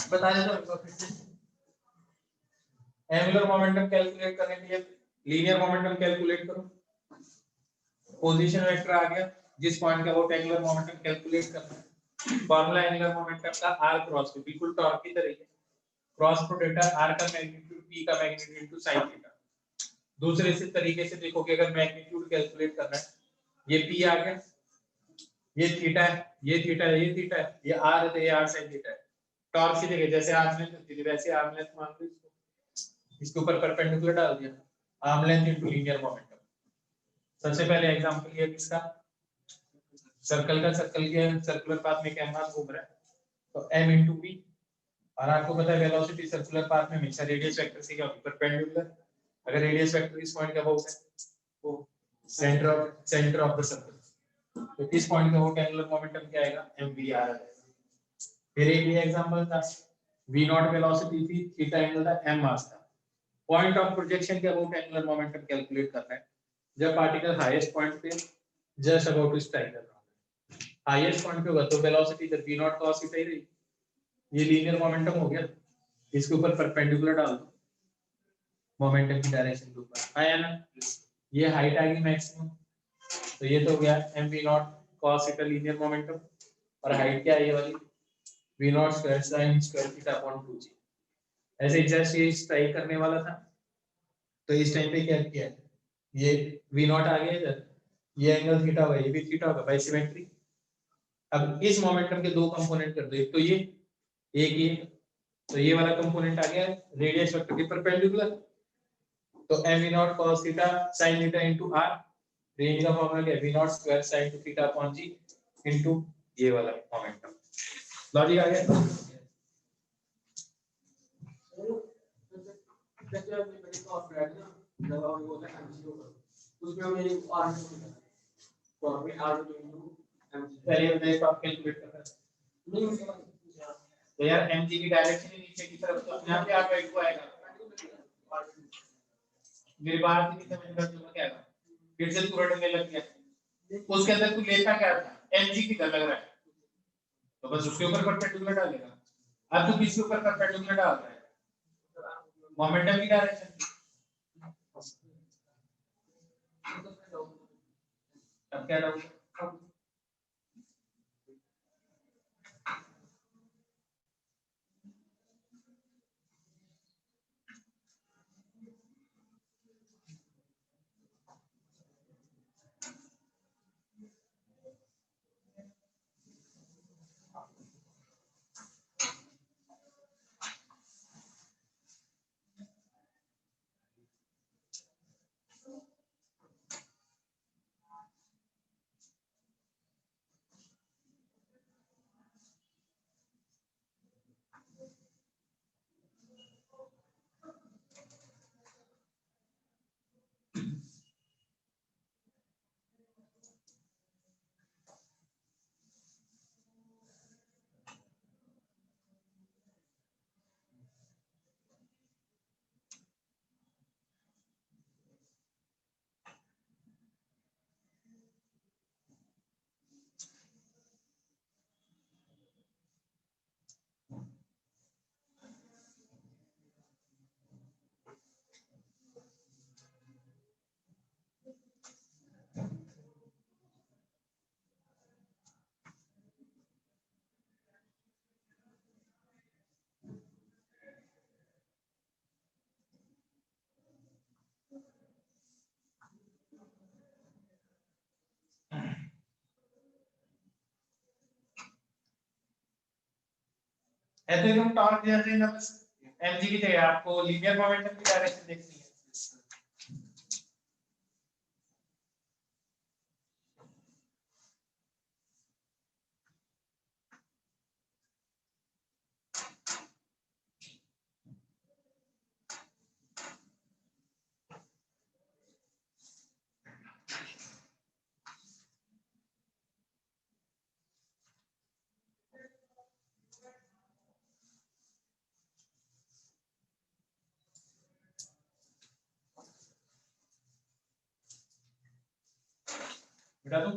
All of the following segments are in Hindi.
बता देता फिर से। एंगुलर मोमेंटम कैलकुलेट करने के लिए लीनियर मोमेंटम कैलकुलेट करो, पोजीशन वेक्टर आ गया, जिस पॉइंट का वो एंगुलर मोमेंटम कैलकुलेट करना है। फॉर्मूला एंगुलर मोमेंटम का r क्रॉस के बिल्कुल टॉर्क की तरह ही है, क्रॉस प्रोटेक्टर r का मैग्नीट्यूड p का मैग्नीट्यूड इनटू sin थीटा। दूसरे से तरीके से देखोगे अगर मैग्नीट्यूड कैलकुलेट करना है, ये p आ गया, ये थीटा है, ये थीटा है, ये थीटा है, ये r है तो ये r sin थीटा है। टॉर्क की जगह जैसे आर्म लेंथ होती है वैसे आर्म लेंथ मान लो इसको, इसके ऊपर परपेंडिकुलर डाल दिया, arm length into linear momentum. सबसे पहले एग्जांपल ये किसका, सर्कल का, सर्कल के सर्कुलर पाथ में क्या मास घूम रहा है तो m इनटू v, और आपको पता है वेलोसिटी सर्कुलर पाथ में हमेशा रेडियस वेक्टर से क्या होगी, परपेंडिकुलर। अगर रेडियस वेक्टर इस पॉइंट का वो है वो सेंटर ऑफ द सर्कल, तो इस पॉइंट का वो एंगुलर मोमेंटम क्या आएगा, mvr आएगा। फिर एक ये एग्जांपल था, v नॉट वेलोसिटी थी, थीटा एंगल था, m मास था। पॉइंट ऑफ प्रोजेक्शन के अबाउट एंगुलर मोमेंटम कैलकुलेट करना है जब पार्टिकल हाईएस्ट पॉइंट पे just about to strike the ground. Highest point पे होगा तो वेलोसिटी इधर v नॉट cos थीटा ही रहेगी। ये लीनियर मोमेंटम हो गया, इसके ऊपर परपेंडिकुलर डाल दो मोमेंटम की डायरेक्शन के ऊपर, आया ना। ये हाइट आ गई मैक्सिमम, तो ये तो हो गया mv not cos theta linear momentum, और हाइट क्या है ये वाली v not square sin square theta upon 2g। ऐसे जस्ट ये स्ट्राइक करने वाला था, तो इस टाइम पे क्या किया, ये v नॉट आ गया इधर, ये एंगल थीटा होगा, ये भी थीटा होगा बाय सिमेट्री। अब इस मोमेंटम के दो कंपोनेंट कर दो, एक तो ये, एक ये, तो ये वाला कंपोनेंट आ गया रेडियस वेक्टर के परपेंडिकुलर, तो m v naught cos theta sin theta into r, range का फॉर्मूला क्या है, v not square sin theta upon g into ये वाला मोमेंटम। लॉजिक आ गया। उसमें मेरी r तो अपने r पहले मैं इसको कैलकुलेट करता हूं, तो यार mg की डायरेक्शन ही नीचे की तरफ, तो यहां पे आप एक को आएगा मेरे बाहर से कितना मैंने कर क्या आएगा, फिर से पूरा डंगे लग गया, उसके अंदर तू लेता क्या था, mg किधर लग रहा है तो बस उसके ऊपर परपेंडिकुलर डालेगा। अब तू किसके ऊपर परपेंडिकुलर डाल रहा है, मोमेंटम की डायरेक्शन। अब क्या डालूं, है तो एकदम टॉर्क जैसे ही ना, बस mg की जगह आपको लीनियर मोमेंटम की डायरेक्शन देखनी है। बेटा तू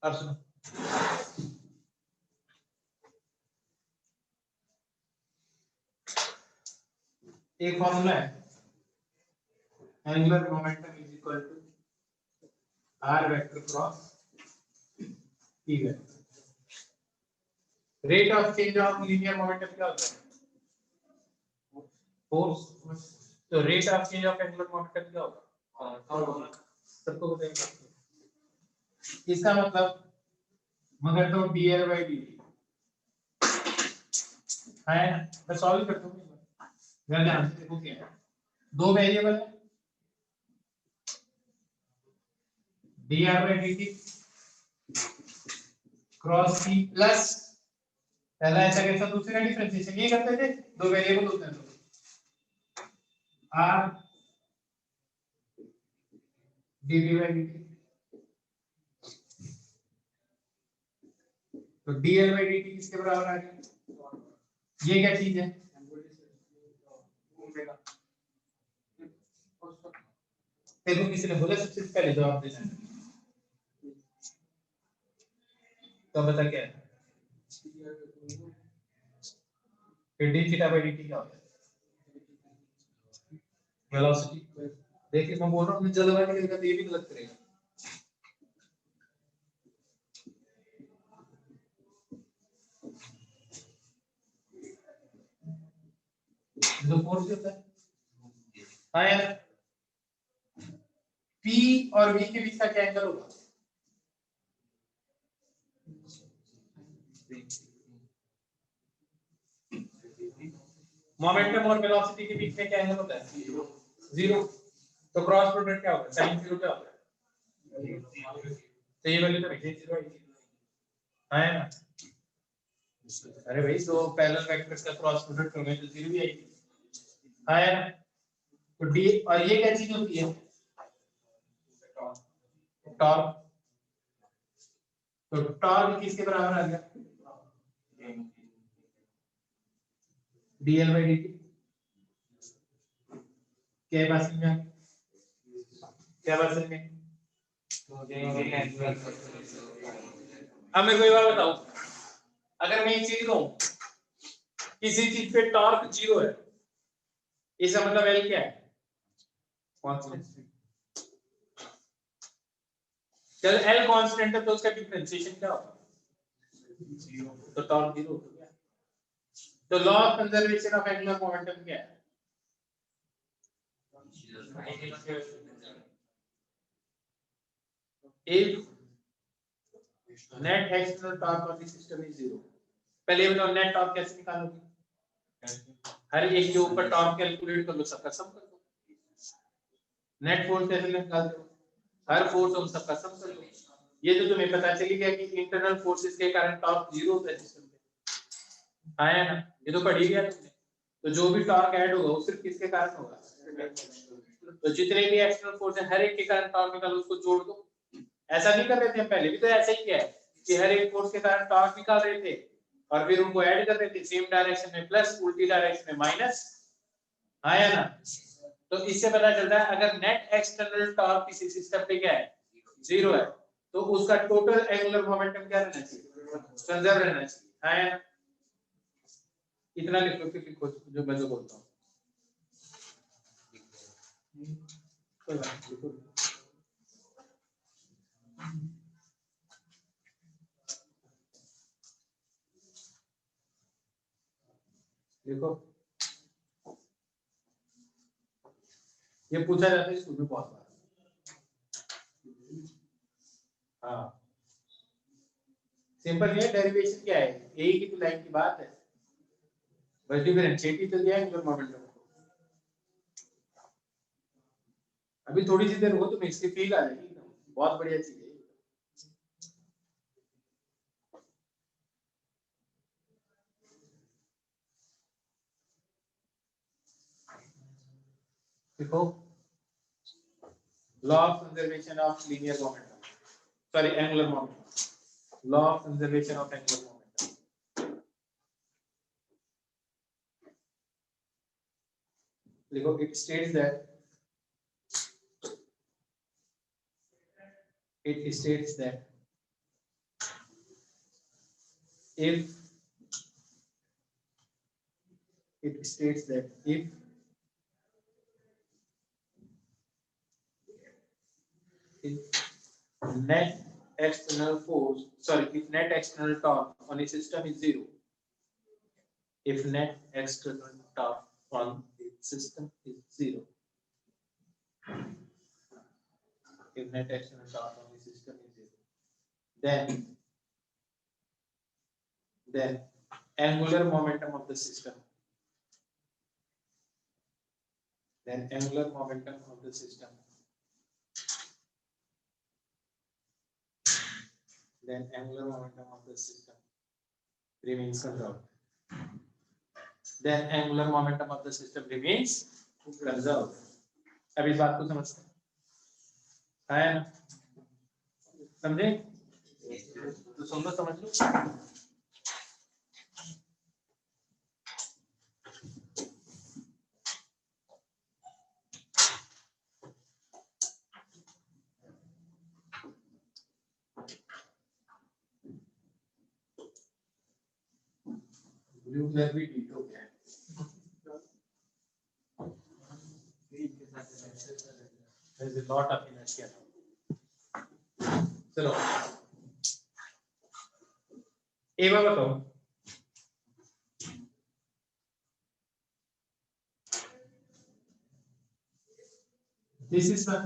अब सुनो, एक फॉर्मूला है, angular momentum is equal to r vector cross p vector. Rate of change of linear momentum क्या होता है? फोर्स। तो rate of change of angular momentum क्या होगा? सबको बताएंगे। इसका मतलब मगर तो dr by dt है ना, मैं सॉल्व करता हूँ। मैं ध्यान से देखो क्या है, दो वेरिएबल है dr by dt cross c plus, पहला ऐसा कैसा, दूसरा डिफरेंशिएशन ये करते थे, दो वेरिएबल होते हैं तो r dv by dt, तो dl by dt किसके बराबर आ गया? ये क्या चीज है? देखो किसी ने बोला सबसे पहले जवाब देना है, तो बता क्या है? फिर d थीटा by dt क्या होता है? वेलोसिटी। देखिए मैं बोल रहा हूँ जल्दबाजी करेगा तो ये भी गलत करेगा। जो फोर्स होता है, हाँ यार, P और V के बीच का क्या एंगल होगा? मोमेंटम और वेलोसिटी के बीच में क्या एंगल होता है? जीरो। तो क्रॉस प्रोडक्ट क्या होता है? sin जीरो क्या होता है? तो ये वैल्यू तो वैसे जीरो आएगी, है ना? अरे भाई तो पैरेलल वेक्टर्स का क्रॉस प्रोडक्ट करोगे तो जीरो भी आएगी, है ना? तो डी और ये क्या चीज होती है? टॉर्क। तो टॉर्क किसके बराबर आ गया? dl by dt। क्या बात समझ में? क्या बात समझ में? अब मैं कोई बात बताऊं, अगर मैं ये चीज कहूं किसी चीज पे टॉर्क जीरो है, इसका मतलब एल क्या है? कांस्टेंट। जब एल कांस्टेंट है तो उसका डिफरेंशिएशन क्या होगा? जीरो। तो टॉर्क जीरो हो गया। तो law of conservation of angular momentum क्या है? if net external torque of the system is zero। पहले ये बताओ नेट टॉर्क कैसे निकालोगे? हर एक के ऊपर टॉर्क कैलकुलेट कर लो, सबका सम कर दो। नेट फोर्स कैसे निकालते हो? हर फोर्स और सबका सम कर लो। ये तो तुम्हें पता चली गया कि इंटरनल फोर्सेस के कारण टॉर्क जीरो होता है सिस्टम में, आया ना? ये तो पढ़ ही गया तुमने। तो जो भी टॉर्क ऐड होगा वो सिर्फ किसके कारण होगा? तो जितने भी एक्सटर्नल फोर्स है हर एक के कारण टॉर्क निकालो, उसको जोड़ दो। ऐसा नहीं कर रहे थे हम पहले भी, तो ऐसा ही किया है कि हर एक फोर्स के कारण टॉर्क निकाल रहे थे और फिर उनको ऐड कर रहे थे, सेम डायरेक्शन में प्लस, उल्टी डायरेक्शन में माइनस, आया ना? तो इससे पता चलता है अगर नेट एक्सटर्नल टॉर्क किसी सिस्टम पे क्या है? जीरो है, तो उसका टोटल एंगुलर मोमेंटम क्या रहना चाहिए? कंजर्व रहना चाहिए, आया ना? इतना लिखो, फिर लिखो जो मैं जो बोलता हूँ। कोई बात नहीं, लिखो। देखो ये पूछा जाता है स्कूल में बहुत बार। हाँ सिंपल ये डेरिवेशन क्या है, एक ही तो लाइन की बात है, बस डिफरेंशिएट ही तो दिया है एंगुलर मोमेंटम को। अभी थोड़ी सी देर हो तो इसकी फील आ जाएगी, बहुत बढ़िया चीज है। देखो law of conservation of linear momentum, sorry, angular momentum, law of conservation of angular momentum. देखो, it states that if net external force, if net external torque on a system is zero, if net external torque on the system is zero, if net external torque on the system is zero, then angular momentum of the system, remains conserved. Then angular momentum of the system remains conserved. अब इस बात को समझते हैं, है ना? समझे? तो सुन लो, समझ लो. ब्लू कलर भी ठीक हो गया. There is a lot of inertia. चलो, एक बार बताओ, this is the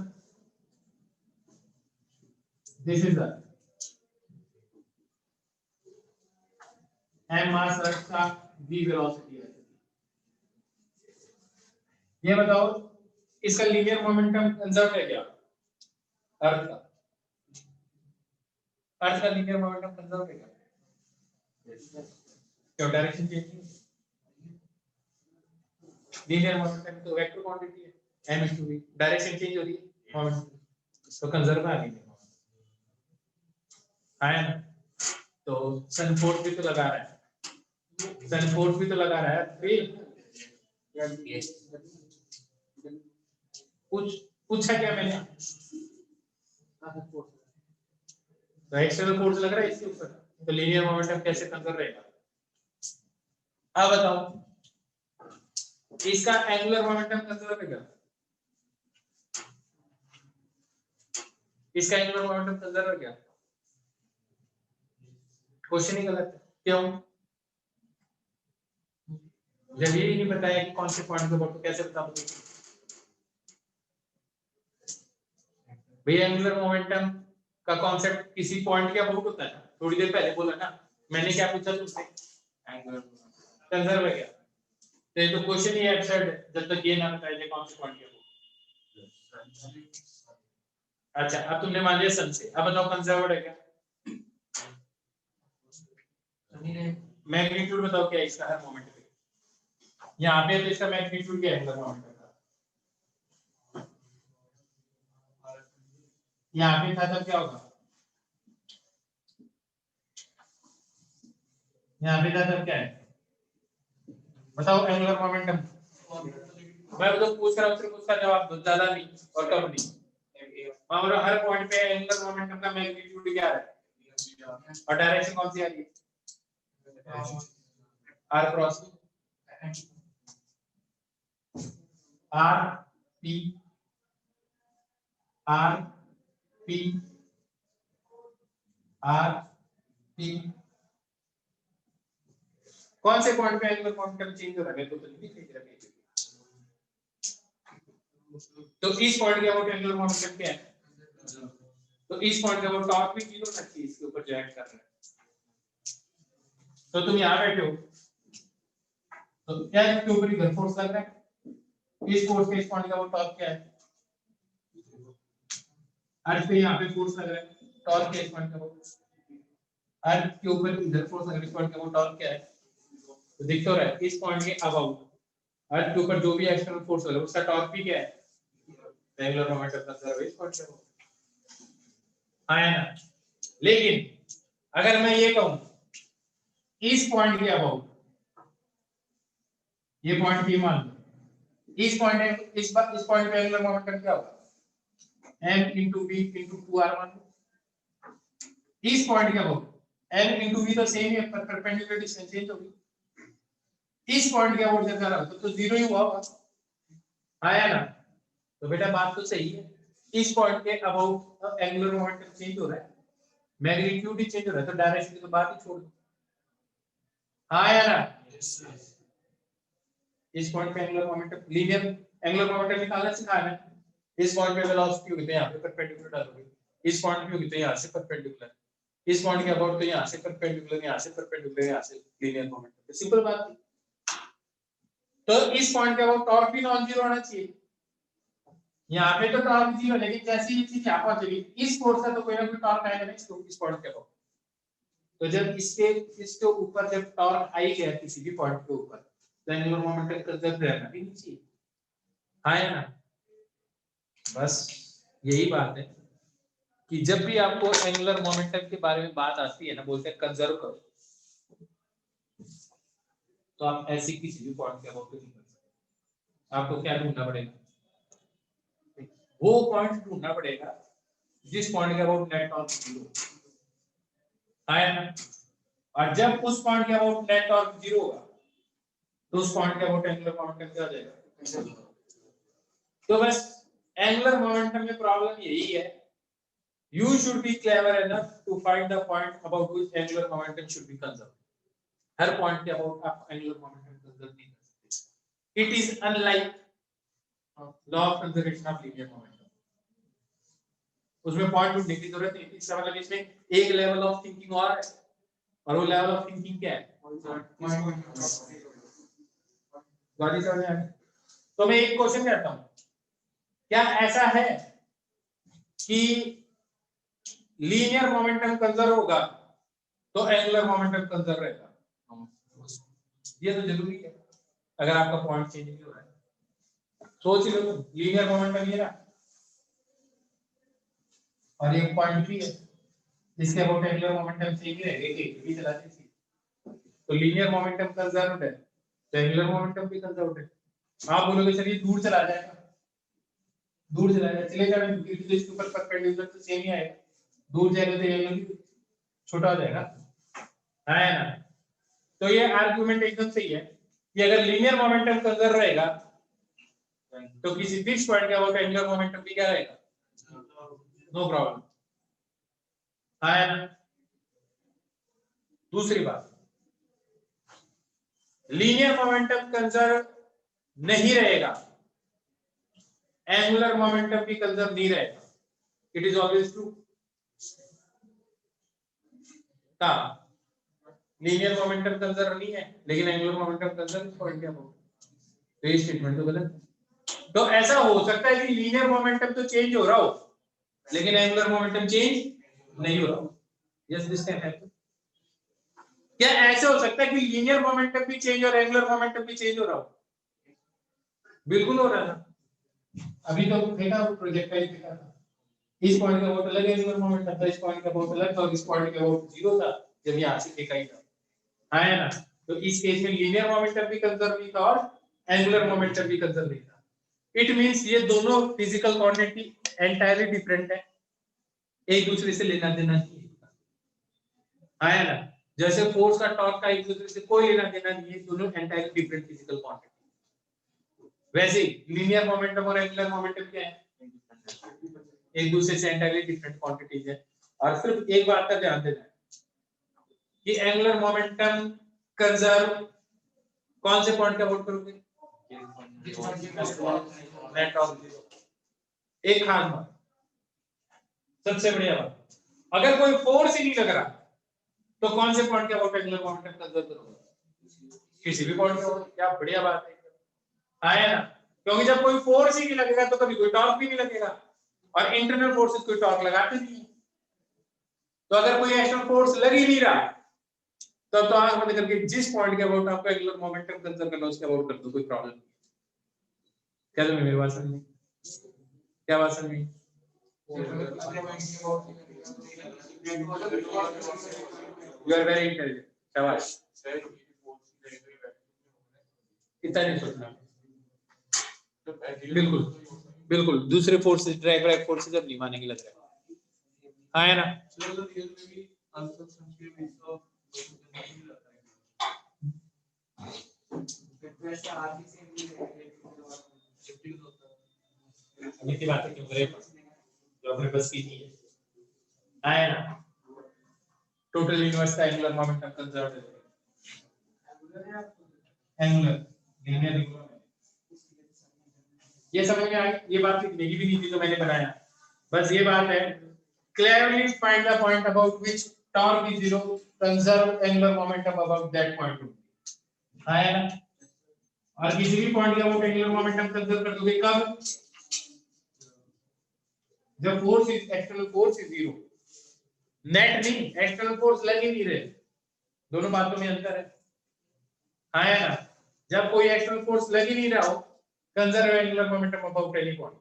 m mass अर्थ का v वेलोसिटी है. ये बताओ, इसका लीनियर मोमेंटम कंजर्व है क्या? अर्थ का लीनियर मोमेंटम कंजर्व है क्या? क्यों? डायरेक्शन चेंज नहीं. लीनियर मोमेंटम तो वेक्टर क्वांटिटी है, m into v. Direction change हो रही है, मोमेंटम तो कंजर्व है लीनियर मोमेंटम. है ना? तो सन फोर्स भी तो लगा रहा है, फिर पूछा क्या मैंने? तो एक्सटर्नल फोर्स लग रहा है इसके ऊपर, तो लीनियर मोमेंटम कैसे कंजर्व रहेगा? अब बताओ, इसका एंगुलर मोमेंटम कंजर्व है क्या? इसका एंगुलर मोमेंटम कंजर्व है क्या? क्वेश्चन ही गलत है. क्यों? जब ये नहीं बताया कि कौन से पॉइंट पे तो कैसे बता पाओगे? भैया एंगुलर मोमेंटम का कॉन्सेप्ट किसी पॉइंट के अबाउट होता है. थोड़ी देर पहले बोला ना मैंने, क्या पूछा तुमसे? एंगुलर कंजर्व है क्या? तो ये तो क्वेश्चन ही एब्सर्ड है जब तक ये ना बताया जाए कौन से पॉइंट के अबाउट. अच्छा, अब तुमने मान लिया सन से, अब बताओ कंजर्व्ड है क्या? मैग्नीट्यूड बताओ क्या है इसका हर मोमेंट पे? यहाँ पे तो इसका मैग्नीट्यूड क्या है एंगुलर मोमेंटम का? यहाँ पे था तब क्या होगा? यहाँ पे था तब क्या है? बताओ एंगुलर मोमेंटम. मैं तो पूछ रहा हूँ, सिर्फ उसका जवाब दो, ज्यादा नहीं और कम नहीं. और हर पॉइंट पे एंगुलर मोमेंटम का मैग्नीट्यूड क्या है और डायरेक्शन कौन सी आ रही है? r cross r p r p r p. कौन से पॉइंट पे एंगुलर मोमेंटम चेंज हो रहा है? तो नहीं देख रहा है. तो इस पॉइंट के अबाउट एंगुलर मोमेंटम क्या है? तो इस पॉइंट के अबाउट टॉर्क भी जीरो तक की इसके ऊपर जो एक्ट कर रहा है. तो तुम यहां बैठे हो तो क्या इसके ऊपर इधर फोर्स लग रहा है? इस फोर्स के इस पॉइंट का टॉर्क क्या है? अर्थ पे यहां पे फोर्स लग रहा है, टॉर्क के इस पॉइंट का अर्थ के ऊपर इधर फोर्स लग रहा है, इस पॉइंट का टॉर्क क्या है? तो दिख तो रहा है इस पॉइंट के अबाउट अर्थ के ऊपर जो भी एक्सटर्नल फोर्स लग रहा है उसका टॉर्क भी क्या है? एंगुलर मोमेंटम कंजर्व इस पॉइंट पे होगा, है ना। लेकिन अगर मैं ये कहूं इस पॉइंट के अबाउट, ये पॉइंट भी मान लो, इस पॉइंट पे एंगुलर मोमेंटम क्या होगा, m into v into 2r मान लो। इस पॉइंट के अबाउट m into v तो सेम ही है, पर परपेंडिकुलर डिस्टेंस चेंज होगी। इस पॉइंट के अबाउट से कर रहा हो तो जीरो ही हुआ होगा, आया ना। तो बेटा बात तो सही है, इस पॉइंट के अबाउट एंगुलर मोमेंटम चेंज हो रहा है, मैग्नीट्यूड ही चेंज हो रहा है, तो डायरेक्शन की तो बात ही छोड़ दो, आया ना। इस पॉइंट पे angular momentum, linear angular momentum निकालना सिखाना है। इस पॉइंट पे वेलोसिटी होगी तो यहाँ पे परपेंडिकुलर डालोगे, इस पॉइंट पे होगी तो यहाँ से परपेंडिकुलर, इस पॉइंट के अबाउट तो यहाँ से परपेंडिकुलर, यहाँ से परपेंडिकुलर, यहाँ से लीनियर मोमेंटम, सिंपल बात है। तो इस पॉइंट के अबाउट टॉर्क भी नॉन जीरो होना चाहिए, यहाँ पे तो टॉर्क जीरो, लेकिन जैसे ये चीज यहाँ पहुंचेगी इस फोर्स से तो कोई ना कोई टॉर्क आएगा ना इस पॉइंट के अबाउट। तो जब इसके ऊपर जब टॉर्क आई गया किसी भी पॉइंट के ऊपर, तो एंगुलर मोमेंटम कंजर्व रहना भी नहीं चाहिए, है ना। बस यही बात है कि जब भी आपको एंगुलर मोमेंटम के बारे में बात आती है ना, बोलते हैं कंजर्व करो, तो आप ऐसे किसी भी पॉइंट के अबाउट नहीं कर सकते। आपको क्या ढूंढना पड़ेगा, वो पॉइंट ढूंढना पड़ेगा जिस पॉइंट के अबाउट नेट टॉर्क जीरो है ना। और जब उस पॉइंट के अबाउट नेट टॉर्क जीरो होगा तो उस पॉइंट के अबाउट एंगुलर मोमेंटम क्या हो जाएगा। तो बस एंगुलर मोमेंटम में प्रॉब्लम यही है, you should be clever enough to find the point about which angular momentum should be conserved. Her point के अबाउट आप एंगुलर मोमेंटम कंजर्व नहीं कर सकते। It is unlike law of conservation of linear momentum. उसमें पॉइंट ढूंढने की जरूरत नहीं, इसका मतलब इसमें एक लेवल ऑफ थिंकिंग और है, और वो लेवल ऑफ थिंकिंग क्या है, तो मैं एक क्वेश्चन करता हूं, क्या ऐसा है कि लीनियर मोमेंटम कंजर्व होगा तो एंगुलर मोमेंटम कंजर्व रहेगा, ये तो जरूरी है अगर आपका पॉइंट चेंज नहीं हो रहा है। सोच लो लीनियर मोमेंटम ये ना, और एक पॉइंट भी है जिसके अबाउट एंगुलर मोमेंटम सेम ही रहेगा, एक भी चलाते थी, तो लीनियर मोमेंटम कंजर्व है तो एंगुलर मोमेंटम भी कंजर्व है। आप बोलोगे चलिए दूर चला जाएगा, दूर चला जाएगा, चले जाएगा क्योंकि इसके ऊपर परपेंडिकुलर तो सेम ही आएगा, दूर जाएगा तो एंगल छोटा हो जाएगा, है ना। तो ये आर्गुमेंट एकदम सही है कि अगर लीनियर मोमेंटम कंजर्व रहेगा तो किसी फिक्स पॉइंट के अबाउट एंगुलर मोमेंटम भी क्या रहेगा, नो प्रॉब्लम, है ना। दूसरी बात, लीनियर मोमेंटम कंजर्व नहीं रहेगा, एंगुलर मोमेंटम भी कंजर्व नहीं रहेगा, it is always true. Linear momentum conserve नहीं है लेकिन एंगुलर मोमेंटम कंजर्व पॉइंट क्या होगा, तो ये स्टेटमेंट तो गलत है। तो ऐसा हो सकता है कि लीनियर मोमेंटम तो चेंज हो रहा हो लेकिन एंगुलर मोमेंटम चेंज नहीं हो रहा हो, यस दिस कैन हैपन। क्या ऐसे हो सकता है कि लीनियर मोमेंटम भी चेंज और एंगुलर मोमेंटम भी चेंज हो रहा हो, बिल्कुल हो रहा था, अभी तो देखा प्रोजेक्टाइल देखा था, इस पॉइंट का बहुत अलग एंगुलर मोमेंटम था, इस पॉइंट का बहुत अलग था, और इस पॉइंट का बहुत जीरो था जब यहां से देखा ही था, है ना। तो इस केस में लीनियर मोमेंटम भी कंजर्व नहीं था और एंगुलर मोमेंटम भी कंजर्व नहीं था। इट मींस ये दोनों फिजिकल क्वांटिटी एंटायरली डिफरेंट है, एक दूसरे से लेना देना नहीं है ना। जैसे फोर्स का टॉर्क का एक दूसरे से कोई लेना देना नहीं है, दोनों एंटायरली डिफरेंट फिजिकल क्वांटिटी। वैसे लीनियर मोमेंटम और एंगुलर मोमेंटम क्या है, एक दूसरे से एंटायरली डिफरेंट क्वांटिटीज है। और सिर्फ एक बात का ध्यान देना कि एंगुलर मोमेंटम कंजर्व कौन से पॉइंट का वोट करोगे, नेट ऑफ जीरो। एक खास बात, सबसे बढ़िया बात, अगर कोई फोर्स ही नहीं लग रहा तो कौन से पॉइंट का वोट एंगुलर मोमेंटम कंजर्व करोगे, किसी भी पॉइंट का वोट, क्या बढ़िया बात है ना। क्योंकि जब कोई फोर्स ही नहीं लगेगा तो कभी कोई टॉर्क भी नहीं लगेगा, और इंटरनल फोर्सेस कोई टॉर्क लगाते नहीं। तो अगर कोई एक्सटर्नल फोर्स लग ही नहीं रहा तब तो आंख बंद करके जिस पॉइंट के अबाउट आपको एंगुलर मोमेंटम कंजर्व करना उसके अबाउट कर दो, कोई प्रॉब्लम नहीं। क्या तुम्हें मेरी बात समझ में? क्या बात समझी? यू आर वेरी इंटेलिजेंट, शाबाश। इतना नहीं सोचना, बिल्कुल बिल्कुल दूसरे फोर्सेस ड्रैग फोर्सेस अब नहीं मानेंगे लग रहा है। हाँ है ना? की बातें क्यों करें जो अपने बस की नहीं है। हाँ है ना? टोटल यूनिवर्स का एंगुलर मोमेंटम कंजर्व है, एंगुलर लीनियर ये समझ में आ गई? ये बात लिखी भी नहीं थी तो मैंने बनाया, बस ये बात है। Clearly find the point about which torque is zero, conserve angular momentum above that point. है ना? और किसी भी पॉइंट का वो एंगुलर मोमेंटम कंजर्व कर दोगे कब? जब force is external force is zero. Net नहीं, एक्सटर्नल फोर्स लग ही नहीं रहे, दोनों बातों में अंतर है। हाँ है ना? जब कोई एक्सटर्नल फोर्स लग ही नहीं रहा हो, conserve angular momentum about any point.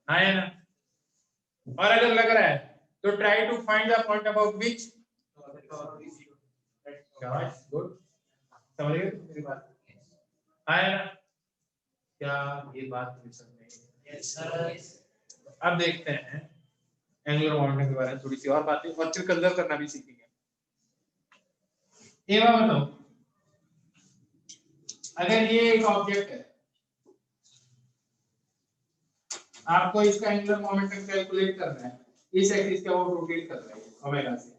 हाँ है ना? और अगर लग रहा है तो try to find the point about which good, समझ गए मेरी बात? हाँ है ना? क्या ये बात समझ में? Yes sir. अब देखते हैं एंगुलर मोमेंटम के बारे में थोड़ी सी और बातें, और फिर कंजर्व करना भी सीखेंगे। ये बात बताओ, अगर ये एक ऑब्जेक्ट है, आपको इसका एंगुलर मोमेंटम कैलकुलेट करना है, इस एक्सिस के वो रोटेट कर रहा है ओमेगा से,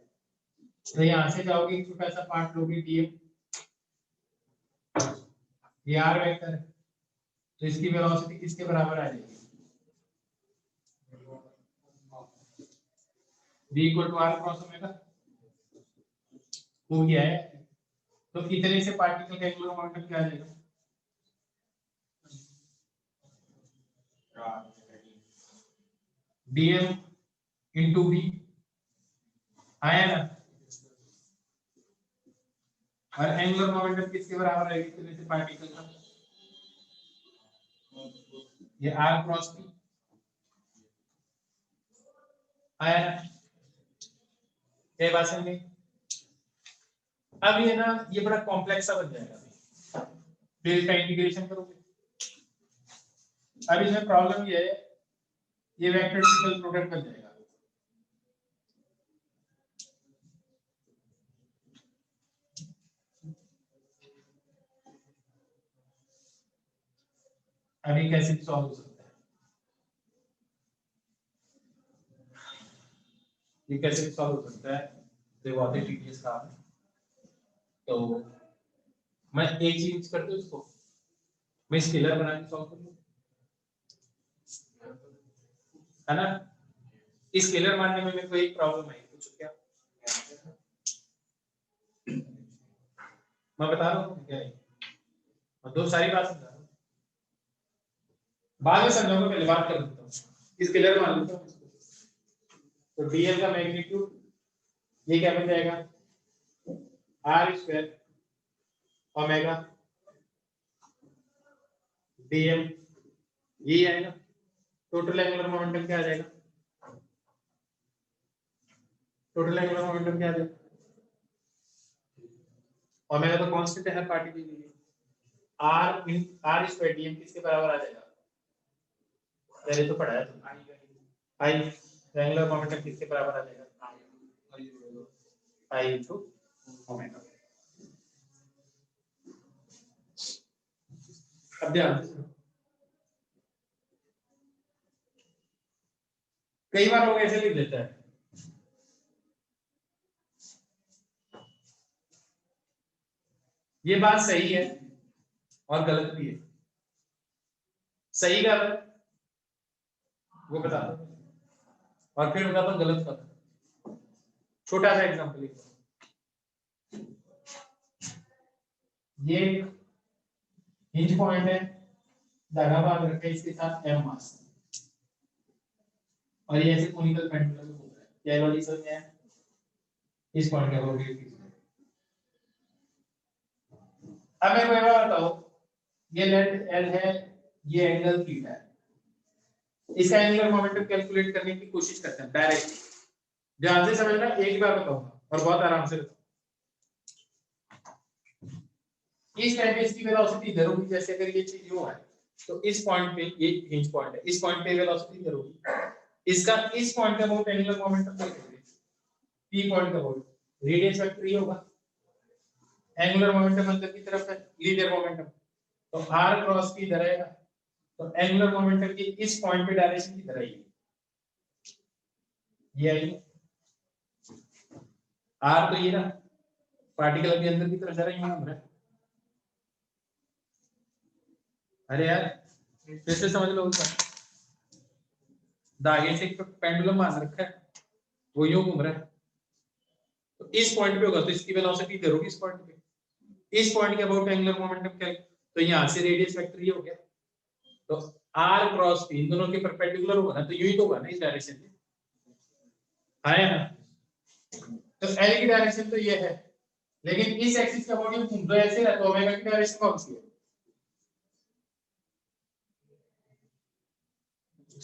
तो यहां से जाओगे एक छोटा सा पार्ट लोगे dm, ये r वेक्टर है, तो इसकी वेलोसिटी किसके बराबर आ जाएगी? v = r cross omega. हो गया है, तो इतने से पार्टिकल का एंगुलर मोमेंटम क्या आ जाएगा? dm into v आया ना? और एंगुलर मोमेंटम किसके बराबर रहेगी इतने से पार्टिकल का? ये r क्रॉस p आया ना? ये बात समझ गई? अब ये ना, ये बड़ा कॉम्प्लेक्स सा बन जाएगा, फिर इसका इंटीग्रेशन करोगे। अब इसमें प्रॉब्लम ये है, ये वेक्टर ट्रिपल प्रोडक्ट बन जाएगा। अभी कैसे सॉल्व हो सकता है? ये कैसे सॉल्व हो सकता है? तो बहुत ही टीडियस काम है, तो मैं एक चीज कर दूं, इसको मैं स्केलर बना के सॉल्व कर लूं, है ना? इस स्केलर मानने में मेरे को एक प्रॉब्लम है, कुछ क्या मैं बता रहा हूँ क्या है, और दो सारी बात समझा रहा हूँ, बाद में समझाऊंगा, पहले बात कर देता हूँ। स्केलर मान लेता हूँ इसको, तो dl का मैग्नीट्यूड ये क्या बन जाएगा? r² ओमेगा dm, ये है ना? टोटल एंगुलर मोमेंटम क्या आ जाएगा? टोटल एंगुलर मोमेंटम क्या आ जाएगा? ओमेगा तो कांस्टेंट है हर पार्टिकल के लिए, r² dm किसके बराबर आ जाएगा? पहले तो पढ़ा है तुमने, आई एंगुलर मोमेंटम किसके बराबर आ जाएगा? आई इनटू ओमेगा। अब ध्यान से, कई बार लोग ऐसे लिख देता है, ये बात सही है और गलत भी है। सही गलत वो बता दो, और फिर बताता हूं गलत का। छोटा सा एग्जांपल लिखो, ये हिंज पॉइंट है, धागा बांध रखा है इसके साथ m मास, और ये ऐसे कोनिकल पेंडुलम घूम रहा है, क्या लॉजिक समझ में आया? इस पॉइंट का रोटेट। अब मेरे को ये बताओ, ये लेंथ l है, ये एंगल थीटा है, इसका एंगुलर मोमेंटम कैलकुलेट करने की कोशिश करते हैं डायरेक्ट। ध्यान से समझना, एक बार बताऊंगा और बहुत आराम से बताऊंगा। इस टाइम पे इसकी वेलोसिटी इधर होगी, जैसे अगर ये चीज यूं है तो इस पॉइंट पे ये हिंज पॉइंट है, इस पॉइंट पे वेलोसिटी इधर होगी। इसका इस पॉइंट का अबाउट एंगुलर मोमेंटम क्या करेंगे, पी पॉइंट का अबाउट रेडियस वेक्टर ये होगा। एंगुलर मोमेंटम अंदर की तरफ है, लीनियर मोमेंटम, तो r क्रॉस की इधर आएगा, तो एंगुलर मोमेंटम की इस पॉइंट पे डायरेक्शन की तरह आएगी, ये आएगी r, तो ये ना पार्टिकल भी अंदर की तरफ जा रहा है, यूं घूम रहा है। अरे यार फिर से समझ लो, उसका धागे से एक पेंडुलम बांध रखा है, वो यूं घूम रहा है, तो इस पॉइंट पे होगा तो इसकी वेलोसिटी इधर होगी, इस पॉइंट पे, इस पॉइंट के अबाउट एंगुलर मोमेंटम क्या है, तो यहाँ से रेडियस वेक्टर ये हो गया, तो r क्रॉस p इन दोनों के परपेंडिकुलर होगा ना, तो यूं ही तो होगा ना, इस डायरेक्शन में आया ना। तो l की डायरेक्शन तो ये है, लेकिन इस एक्सिस का अबाउट ये घूम तो ऐसे रहता है, ओमेगा की डायरेक्शन कौन सी है,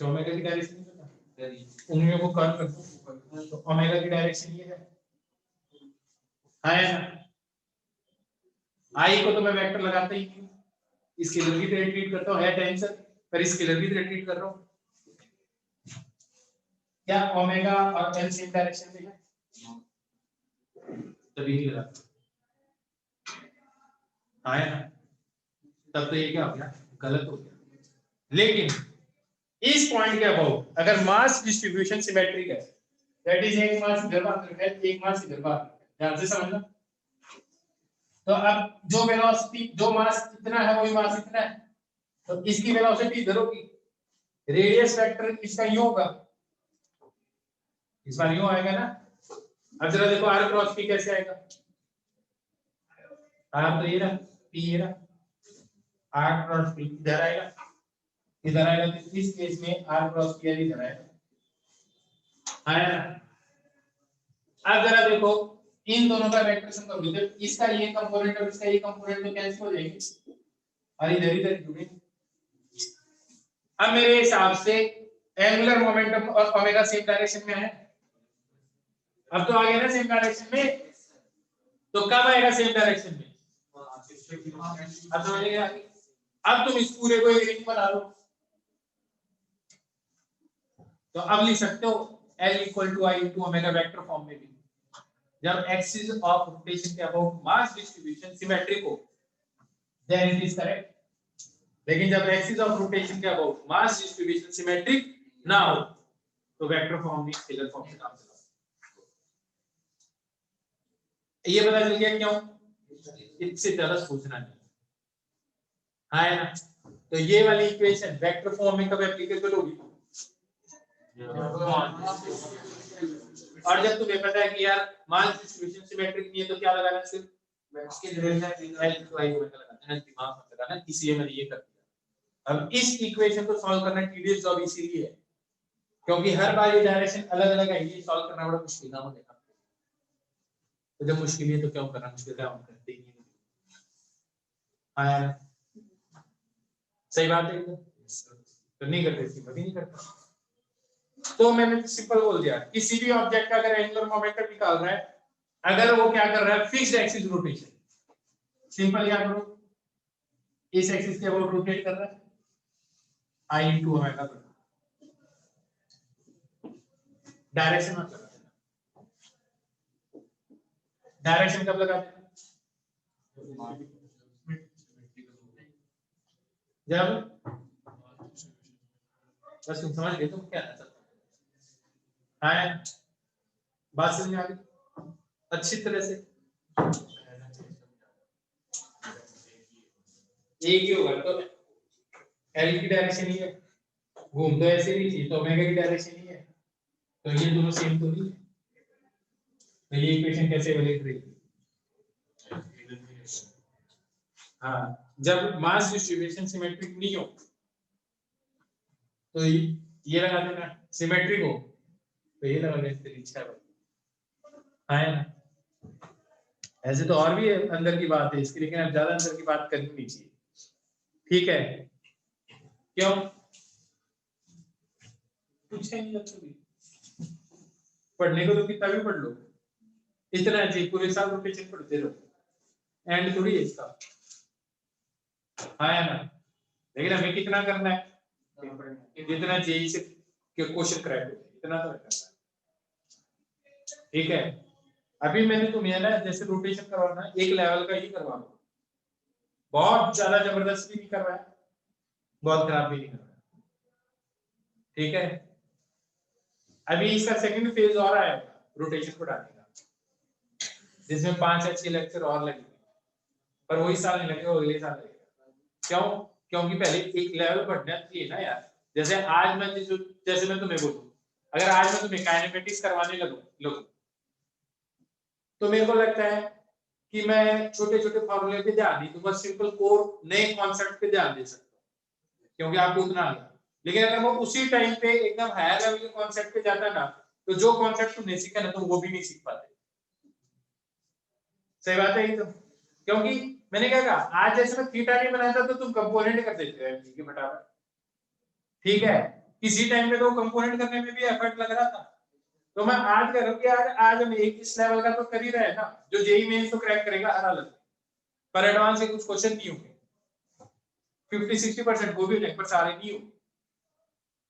ओमेगा की डायरेक्शन उंगलियों को कर्व कर दो, तो ओमेगा की डायरेक्शन ये है ना। आई को तो मैं वेक्टर लगाता ही नहीं, स्केलर की तरह ट्रीट करता हूं, है टेंशन पर स्केलर की तरह ट्रीट कर रहा हूं। क्या ओमेगा और एल सेम डायरेक्शन में है, तभी नहीं लगा आया ना, तब तो ये क्या हो गया, गलत हो गया। लेकिन इस पॉइंट के अबाउट अगर मास डिस्ट्रीब्यूशन सिमेट्रिक है, दैट इज एक मास इधर बाहर है, एक मास इधर बाहर है, ध्यान से समझना। तो अब जो वेलोसिटी, जो मास इतना है वही मास इतना है, तो इसकी वेलोसिटी इधर होगी, रेडियस वेक्टर इसका यूं होगा, इस बार यूं आएगा ना। अब जरा देखो r क्रॉस p कैसे आएगा, r तो ये रहा, p ये रहा, r क्रॉस p इधर आएगा, इधर आएगा, तो इस केस में r क्रॉस p इधर आएगा, आया ना। अब जरा देखो इन दोनों का वेक्टर सम करोगे तो इसका ये कंपोनेंट और इसका ये कंपोनेंट तो कैंसिल हो जाएंगे और इधर इधर जुड़े। अब मेरे हिसाब से एंगुलर मोमेंटम और ओमेगा सेम डायरेक्शन में है, अब तो आ गया ना सेम डायरेक्शन में, तो कब आएगा सेम डायरेक्शन में, अब समझ गए। अब तुम इस पूरे को एक रिंग बना लो, तो अब लिख सकते हो L equal to I into omega vector form में भी, जब एक्सिस ऑफ रोटेशन के अबाउट मास डिस्ट्रीब्यूशन सिमेट्रिक हो देन इट इज करेक्ट, लेकिन जब एक्सिस ऑफ रोटेशन के अबाउट मास डिस्ट्रीब्यूशन सिमेट्रिक ना हो तो वेक्टर फॉर्म में स्केलर फॉर्म से काम चलाओ। ये पता चल गया क्यों, इससे ज्यादा सोचना नहीं, हाँ है ना। तो ये वाली इक्वेशन वेक्टर फॉर्म में कब एप्लीकेबल होगी, और जब तुम्हें पता है कि यार मास डिस्ट्रीब्यूशन सिमेट्रिक नहीं है तो क्या लगाना, सिर्फ इसके direction L to I omega लगाना है, दिमाग मत लगाना, इसलिए मैंने ये कर दिया। अब इस इक्वेशन को सॉल्व करना टीडियस जॉब इसीलिए है क्योंकि हर बार ये डायरेक्शन अलग अलग है, ये सॉल्व करना बड़ा मुश्किल काम है। तो जब मुश्किल है तो क्यों करना, मुश्किल काम करते ही नहीं। हाँ सही बात है, तो नहीं करते, कभी नहीं करता। तो मैंने सिंपल बोल दिया, किसी भी ऑब्जेक्ट का अगर एंगुलर मोमेंटम निकाल रहा है, अगर वो क्या कर रहा है, फिक्स्ड एक्सिस रोटेशन, सिंपल याद करो, इस एक्सिस के अबाउट रोटेट कर रहा है, आई इंटू ओमेगा, डायरेक्शन मत लगा देना, डायरेक्शन कब लगा देना, जब बस तुम समझ गए तुम क्या है, बात समझ में आ गई अच्छी तरह से। एक ही होगा तो एल की डायरेक्शन ही है, घूम तो ऐसे नहीं थी, तो ओमेगा की डायरेक्शन ही है, तो ये दोनों सेम तो नहीं है, तो ये इक्वेशन कैसे वैलिड रहेगी। हाँ जब मास डिस्ट्रीब्यूशन सिमेट्रिक नहीं हो तो ये लगा देना, सिमेट्रिक हो तो ये लगा देना, तेरी इच्छा है ना। ऐसे तो और भी अंदर की बात है इसकी, लेकिन अब ज्यादा अंदर की बात करनी नहीं चाहिए, ठीक है। क्यों, पूछा ही नहीं आपको भी। पढ़ने को तो कितना भी पढ़ लो, इतना चाहिए पूरे साल रोटेशन पढ़ते रहो, एंड थोड़ी है इसका। हाँ है ना, लेकिन हमें कितना करना है, जितना जेई से क्वेश्चन क्रैक हो इतना तो करना है। ठीक है, अभी मैंने तुम्हें ना जैसे रोटेशन करवाना है एक लेवल का ही करवा दो, बहुत ज्यादा जबरदस्त भी नहीं कर रहा है, बहुत खराब भी नहीं कर रहा है। ठीक है, अभी इसका सेकंड फेज और आएगा रोटेशन को डालने का, जिसमें 5 या 6 लेक्चर और लगेंगे, पर वही साल नहीं लगेगा, अगले साल लगेगा। क्यों? क्योंकि पहले एक लेवल बढ़ना चाहिए ना यार। जैसे आज मैं जैसे मैं तुम्हें बोलूं, अगर आज मैं तुम्हें काइनेमेटिक्स करवाने लगूं तो मेरे को लगता है कि मैं छोटे छोटे फॉर्मूले पे ध्यान नहीं दूंगा, सिंपल कोर नए कॉन्सेप्ट पे ध्यान दे सकता हूँ क्योंकि आपको उतना आ गया। लेकिन अगर वो उसी टाइम पे एकदम हायर लेवल के कॉन्सेप्ट पे जाता ना, तो जो कॉन्सेप्ट तुमने सीखा ना तो वो भी नहीं सीख पाते। सही बात है ये तो, क्योंकि मैंने क्या कहा, आज जैसे मैं थीटा नहीं बनाया था तो तुम कंपोनेंट कर देते हो एमजी के फटाफट। ठीक है, किसी टाइम पे तो कंपोनेंट करने में भी एफर्ट लग रहा था, तो मैं आज कह रहा हूँ कि आज हम एक इस लेवल का तो कर ही रहे हैं ना, जो जेई मेंस तो क्रैक करेगा हर हालत में, पर एडवांस के कुछ क्वेश्चन नहीं होंगे, 50-60% वो भी होंगे पर सारे नहीं होंगे।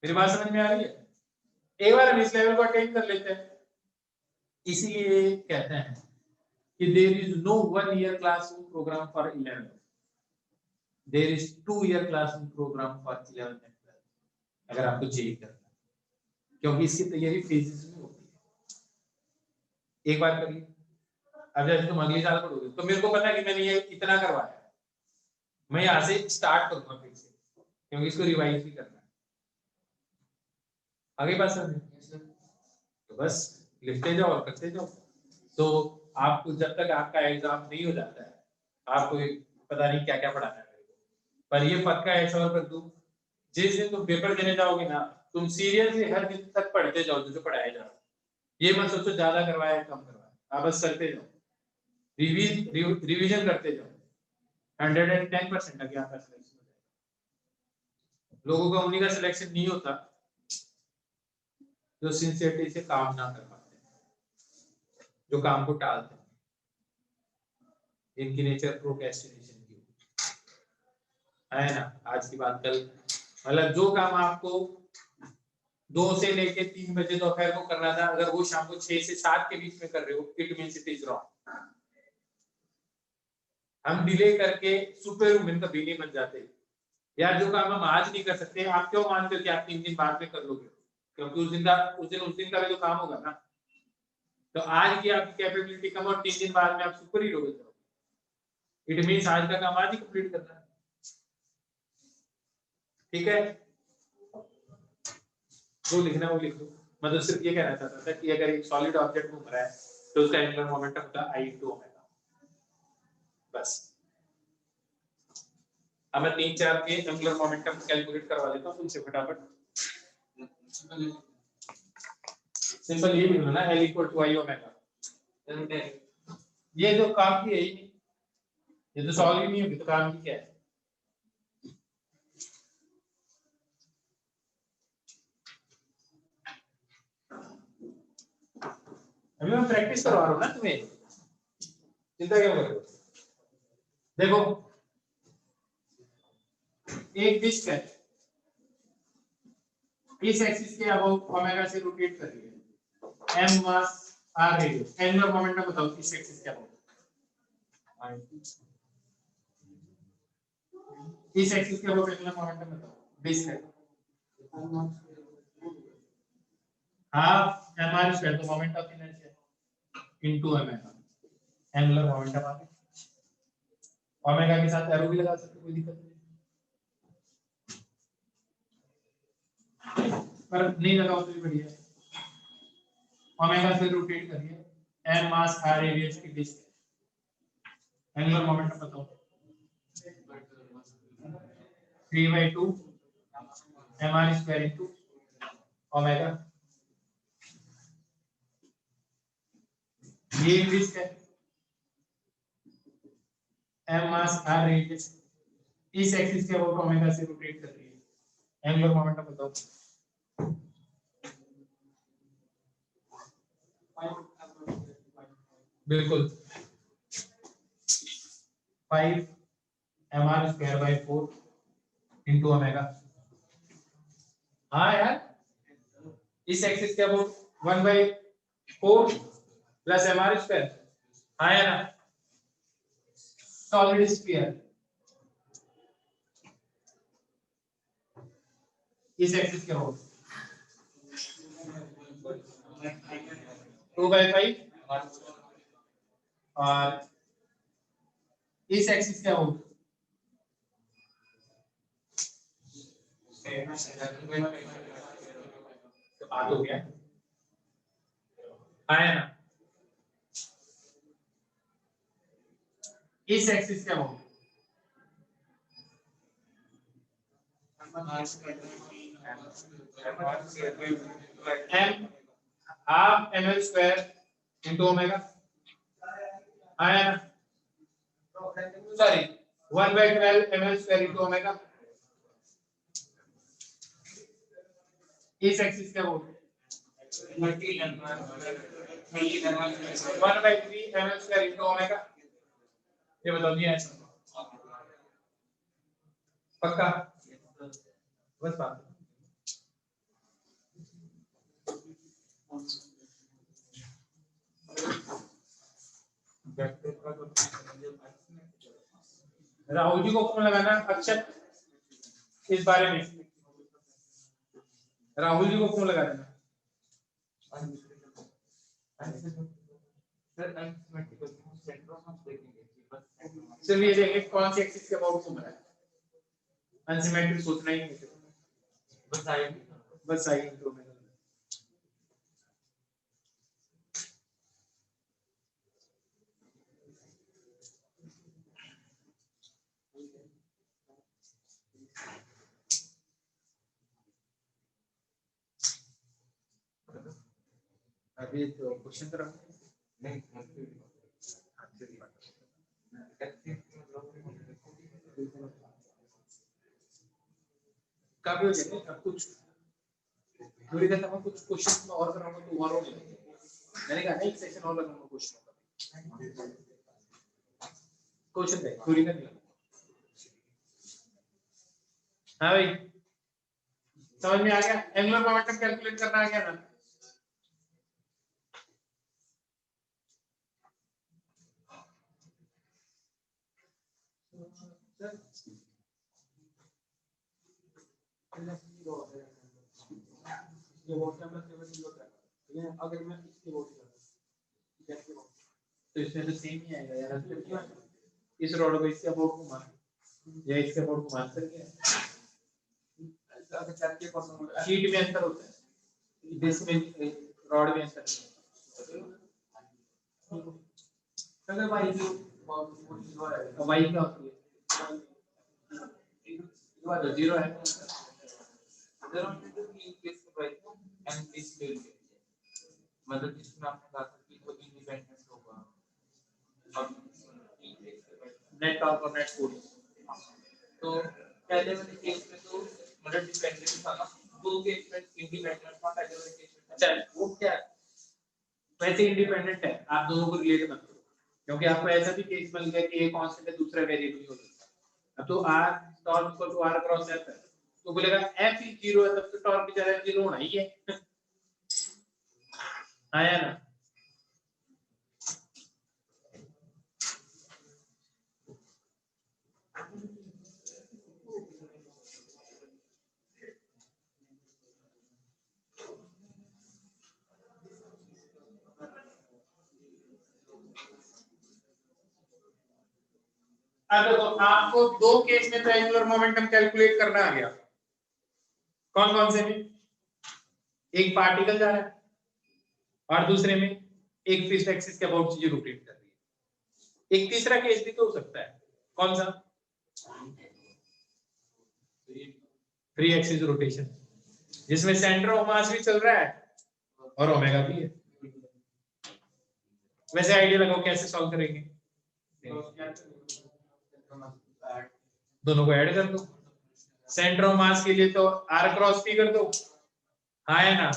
मेरी बात समझ में आ रही है? एक बार हम इस लेवल को अटेन कर लेते हैं, इसीलिए कहते हैं कि there is no 1 year classroom programme for 11th, there is 2 year classroom programme for 11th and 12th, अगर आपको जेई करना है, क्योंकि इसकी तैयारी फेजेस में होती है। एक बार करिए, अब जैसे तुम अगले साल पढ़ोगे तो मेरे को पता है कि मैंने ये इतना करवाया है, मैं यहाँ से स्टार्ट करूंगा फिर से, क्योंकि इसको रिवाइज भी करना है। आगे बात समझ, तो बस लिखते जाओ और करते जाओ। तो आपको जब तक आपका एग्जाम नहीं हो जाता है, आपको पता नहीं क्या क्या पढ़ाना है मेरे को, पर ये पक्का है श्योर कर दूं, जिस दिन तुम पेपर देने जाओगे ना, तुम सीरियसली हर दिन तक पढ़ते जाओ जो पढ़ाया जा रहा है। ये मत सोचो ज्यादा करवाया कम करवाया, आप बस करते जाओ, रिवीजन करते जाओ, 110% तक आपका सिलेक्शन हो जाएगा। लोगों का उन्हीं का सिलेक्शन नहीं होता जो सिंसियरिटी से काम ना कर पाते, जो काम को टालते हैं, इनकी नेचर प्रोक्रेस्टिनेशन की है ना। आज की बात कल, मतलब जो काम आपको 2 से लेके 3 बजे दोपहर को करना था, अगर वो शाम को 6 से 7 के बीच में कर रहे हो, it means it is wrong. हम डिले करके सुपर वुमेन कभी नहीं बन जाते यार। जो काम हम आज नहीं कर सकते, आप क्यों मानते हो कि आप 3 दिन बाद में कर लोगे? क्योंकि उस दिन का भी तो काम होगा ना। तो आज की आपकी कैपेबिलिटी कम और 3 दिन बाद में आप सुपर हीरो बन जाओगे, इट मींस आज का काम आज ही कंप्लीट करना है। ठीक है, जो लिखना वो लिख लो। मैं तो सिर्फ ये कहना चाहता था कि अगर एक सॉलिड ऑब्जेक्ट घूम रहा है तो उसका एंगुलर मोमेंटम होता है I into ओमेगा, बस। अब मैं 3-4 के एंगुलर मोमेंटम कैलकुलेट करवा देता हूं उनसे फटाफट। सिंपल ये लिख लो ना, L equal to I omega. ये जो काम की है ही नहीं, ये तो सॉल्व ही नहीं होगी तो काम की क्या है? अभी मैं प्रैक्टिस करवा रहा हूँ ना तुम्हें, चिंता क्यों कर रहे हो? देखो, एक डिस्क है, इस एक्सिस के अबाउट ओमेगा से रोटेट कर रही है, m mass r radius, angular momentum बताओ इस एक्सिस के अबाउट, इस एक्सिस के अबाउट एंगुलर मोमेंटम बताओ, डिस्क है हाफ mr स्क्वायर, तो moment of inertia into omega, angular momentum आ गया। ओमेगा के साथ एरो भी लगा सकते, कोई दिक्कत नहीं, पर नहीं लगाओ तो भी बढ़िया है। ओमेगा से रोटेट करिए, m मास r रेडियस की डिस्क, एंगुलर मोमेंटम बताओ, 3/2 mr स्क्वायर इनटू ओमेगा, ये डिस्क है, m मास r रेडियस इस एक्सिस के अबाउट ओमेगा से रोटेट कर रही है, एंगुलर मोमेंटम बताओ, बिल्कुल 5 mr square by 4 into omega. हाँ यार इस एक्सिस के अबाउट 1/4 प्लस mr स्क्वायर। हाँ यार सॉलिड स्फीयर इस एक्सिस के अबाउट 2/5 और इस एक्सिस के अबाउट बात हो गया। आया ना इस एक्सिस के about m half ml square into omega. आया ना sorry 1/12 ml square into omega. इस एक्सिस के about 1/3 ml square into omega. ये बताओ दिया है पक्का बस बात। राहुल जी को फोन लगाना अक्षत इस बारे में राहुल जी को फोन लगा देना। सिर्फ ये देखें कौन सी एक्सिस के अबाउट घूम रहा है। अनसिमेट्रिक सोचना ही नहीं बस साइन तो में अभी तो क्वेश्चन तरह नहीं काफी हो जाएगा अब कुछ थोड़ी देर तक कुछ क्वेश्चन में और कराऊंगा तो और होगा। मैंने कहा एक सेशन और लगाऊंगा क्वेश्चन का क्वेश्चन देख थोड़ी देर लगा। हाँ भाई समझ में आ गया। एंगुलर मोमेंटम कैलकुलेट करना आ गया ना। ये वोट नंबर 7 होता है ठीक है। अगर मैं इसके वोट तो इसमें तो सेम ही आएगा यार। इस रोड को इसके अबाउट घुमा या इसके अबाउट घुमा सकते हैं। अगर चार के परसेंट शीट में अंतर होता है दिस में रॉड में अंतर अगर भाई वाई क्या होती है तो 0 है मतलब इसमें आपने कहा कि कोई इंडिपेंडेंट होगा नेट टॉर्क और नेट फोर्स। तो पहले वाले केस में तो मतलब डिपेंडेंट था ना दो केस में इंडिपेंडेंट था पहले वाले केस में। अच्छा वो क्या वैसे इंडिपेंडेंट है आप दोनों को रिलेट मत करो क्योंकि आपको ऐसा भी केस मिल गया कि एक कांस्टेंट है दूसरा वेरिएबल हो सकता है। अब तो r torque equal to r cross f है तो बोलेगा f ही 0 है तब तो टॉर्क की जगह 0 होना ही है। आया ना अब देखो आपको दो केस में तो एंगुलर मोमेंटम कैलकुलेट करना आ गया। कौन कौन से में एक पार्टिकल जा रहा है और दूसरे में एक फिक्स्ड एक्सिस के अबाउट चीज रोटेट कर रही है। एक तीसरा केस भी तो हो सकता है कौन सा फ्री एक्सिस रोटेशन जिसमें सेंटर ऑफ मास भी चल रहा है और ओमेगा भी है। वैसे आइडिया लगाओ कैसे सॉल्व करेंगे। दोनों को ऐड कर दो सेंटर ऑफ मास के लिए तो r क्रॉस p कर दो। हाँ है ना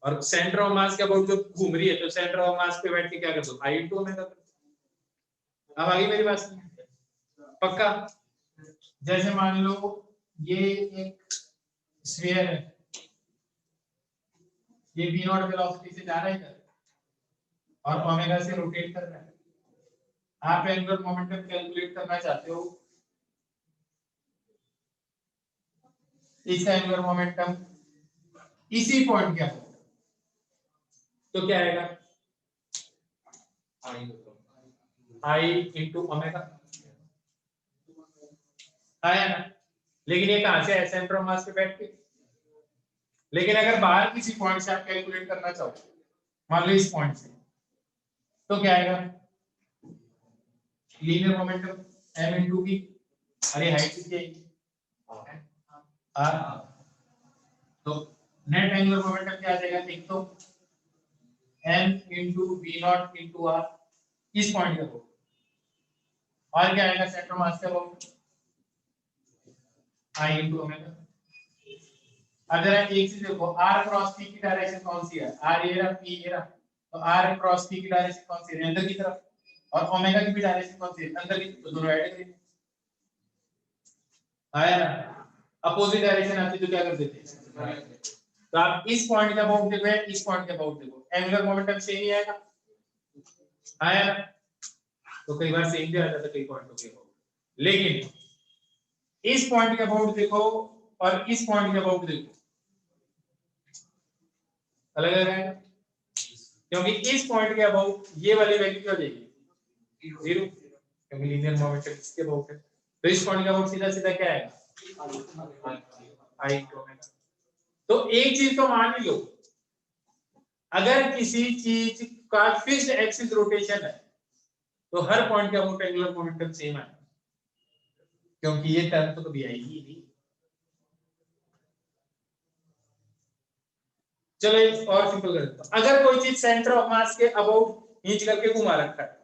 और सेंटर ऑफ मास के अबाउट जो घूम रही है तो सेंटर ऑफ मास पे बैठ के क्या कर दो आई इंटू ओमेगा। अब आगे मेरी बात पक्का। जैसे मान लो ये एक स्फीयर है, ये v नॉट वेलोसिटी से जा रहा है इधर और ओमेगा से रोटेट कर रहा है। आप एंगुलर मोमेंटम कैलकुलेट करना चाहते हो, इसका एंगुलर मोमेंटम इसी पॉइंट क्या हो तो क्या आएगा आई इंटू ओमेगा आया ना। लेकिन ये कहां से है सेंटर ऑफ मास पे बैठ के। लेकिन अगर बाहर किसी पॉइंट से आप कैलकुलेट करना चाहो, मान लो इस पॉइंट से, तो क्या आएगा linear momentum m into v। अरे हाइट कितनी आएगी r। तो नेट एंगुलर मोमेंटम क्या आ जाएगा, एक तो m into v not into r इस पॉइंट का हो, और क्या आएगा सेंटर ऑफ मास का हो i इंटू ओमेगा। अगर एक चीज देखो r क्रॉस p की डायरेक्शन कौन सी है, r ये रहा p ये रहा, तो r क्रॉस p की डायरेक्शन कौन सी है अंदर की तरफ, और ओमेगा की भी डायरेक्शन कौन सी है अंदर की, तो दोनों ऐड करेंगे आया ना। अपोजिट डायरेक्शन आती तो क्या कर देते, तो आप इस पॉइंट के अबाउट देखो, इस पॉइंट के अबाउट देखो, एंगुलर मोमेंटम सेम ही आएगा आया ना। तो कई बार सेम भी आ जाता है कई पॉइंटों के अबाउट, लेकिन इस पॉइंट के अबाउट देखो और इस पॉइंट के अबाउट देखो अलग अलग आएगा, क्योंकि इस पॉइंट के अबाउट ये वाली वैल्यू क्या हो जाएगी जीरो, क्योंकि लीनियर मोमेंटम इसके अबाउट है। तो इस पॉइंट के अबाउट सीधा सीधा क्या आएगा आई इंटू ओमेगा। तो एक चीज तो मान ही लो, अगर किसी चीज का फिक्स्ड एक्सिस रोटेशन है तो हर पॉइंट के अबाउट एंगुलर मोमेंटम सेम है, क्योंकि ये टर्म तो कभी आएगी ही नहीं। चलो एक और सिंपल कर देता हूं, अगर कोई चीज सेंटर ऑफ मास के अबाउट खींच करके घुमा रखा है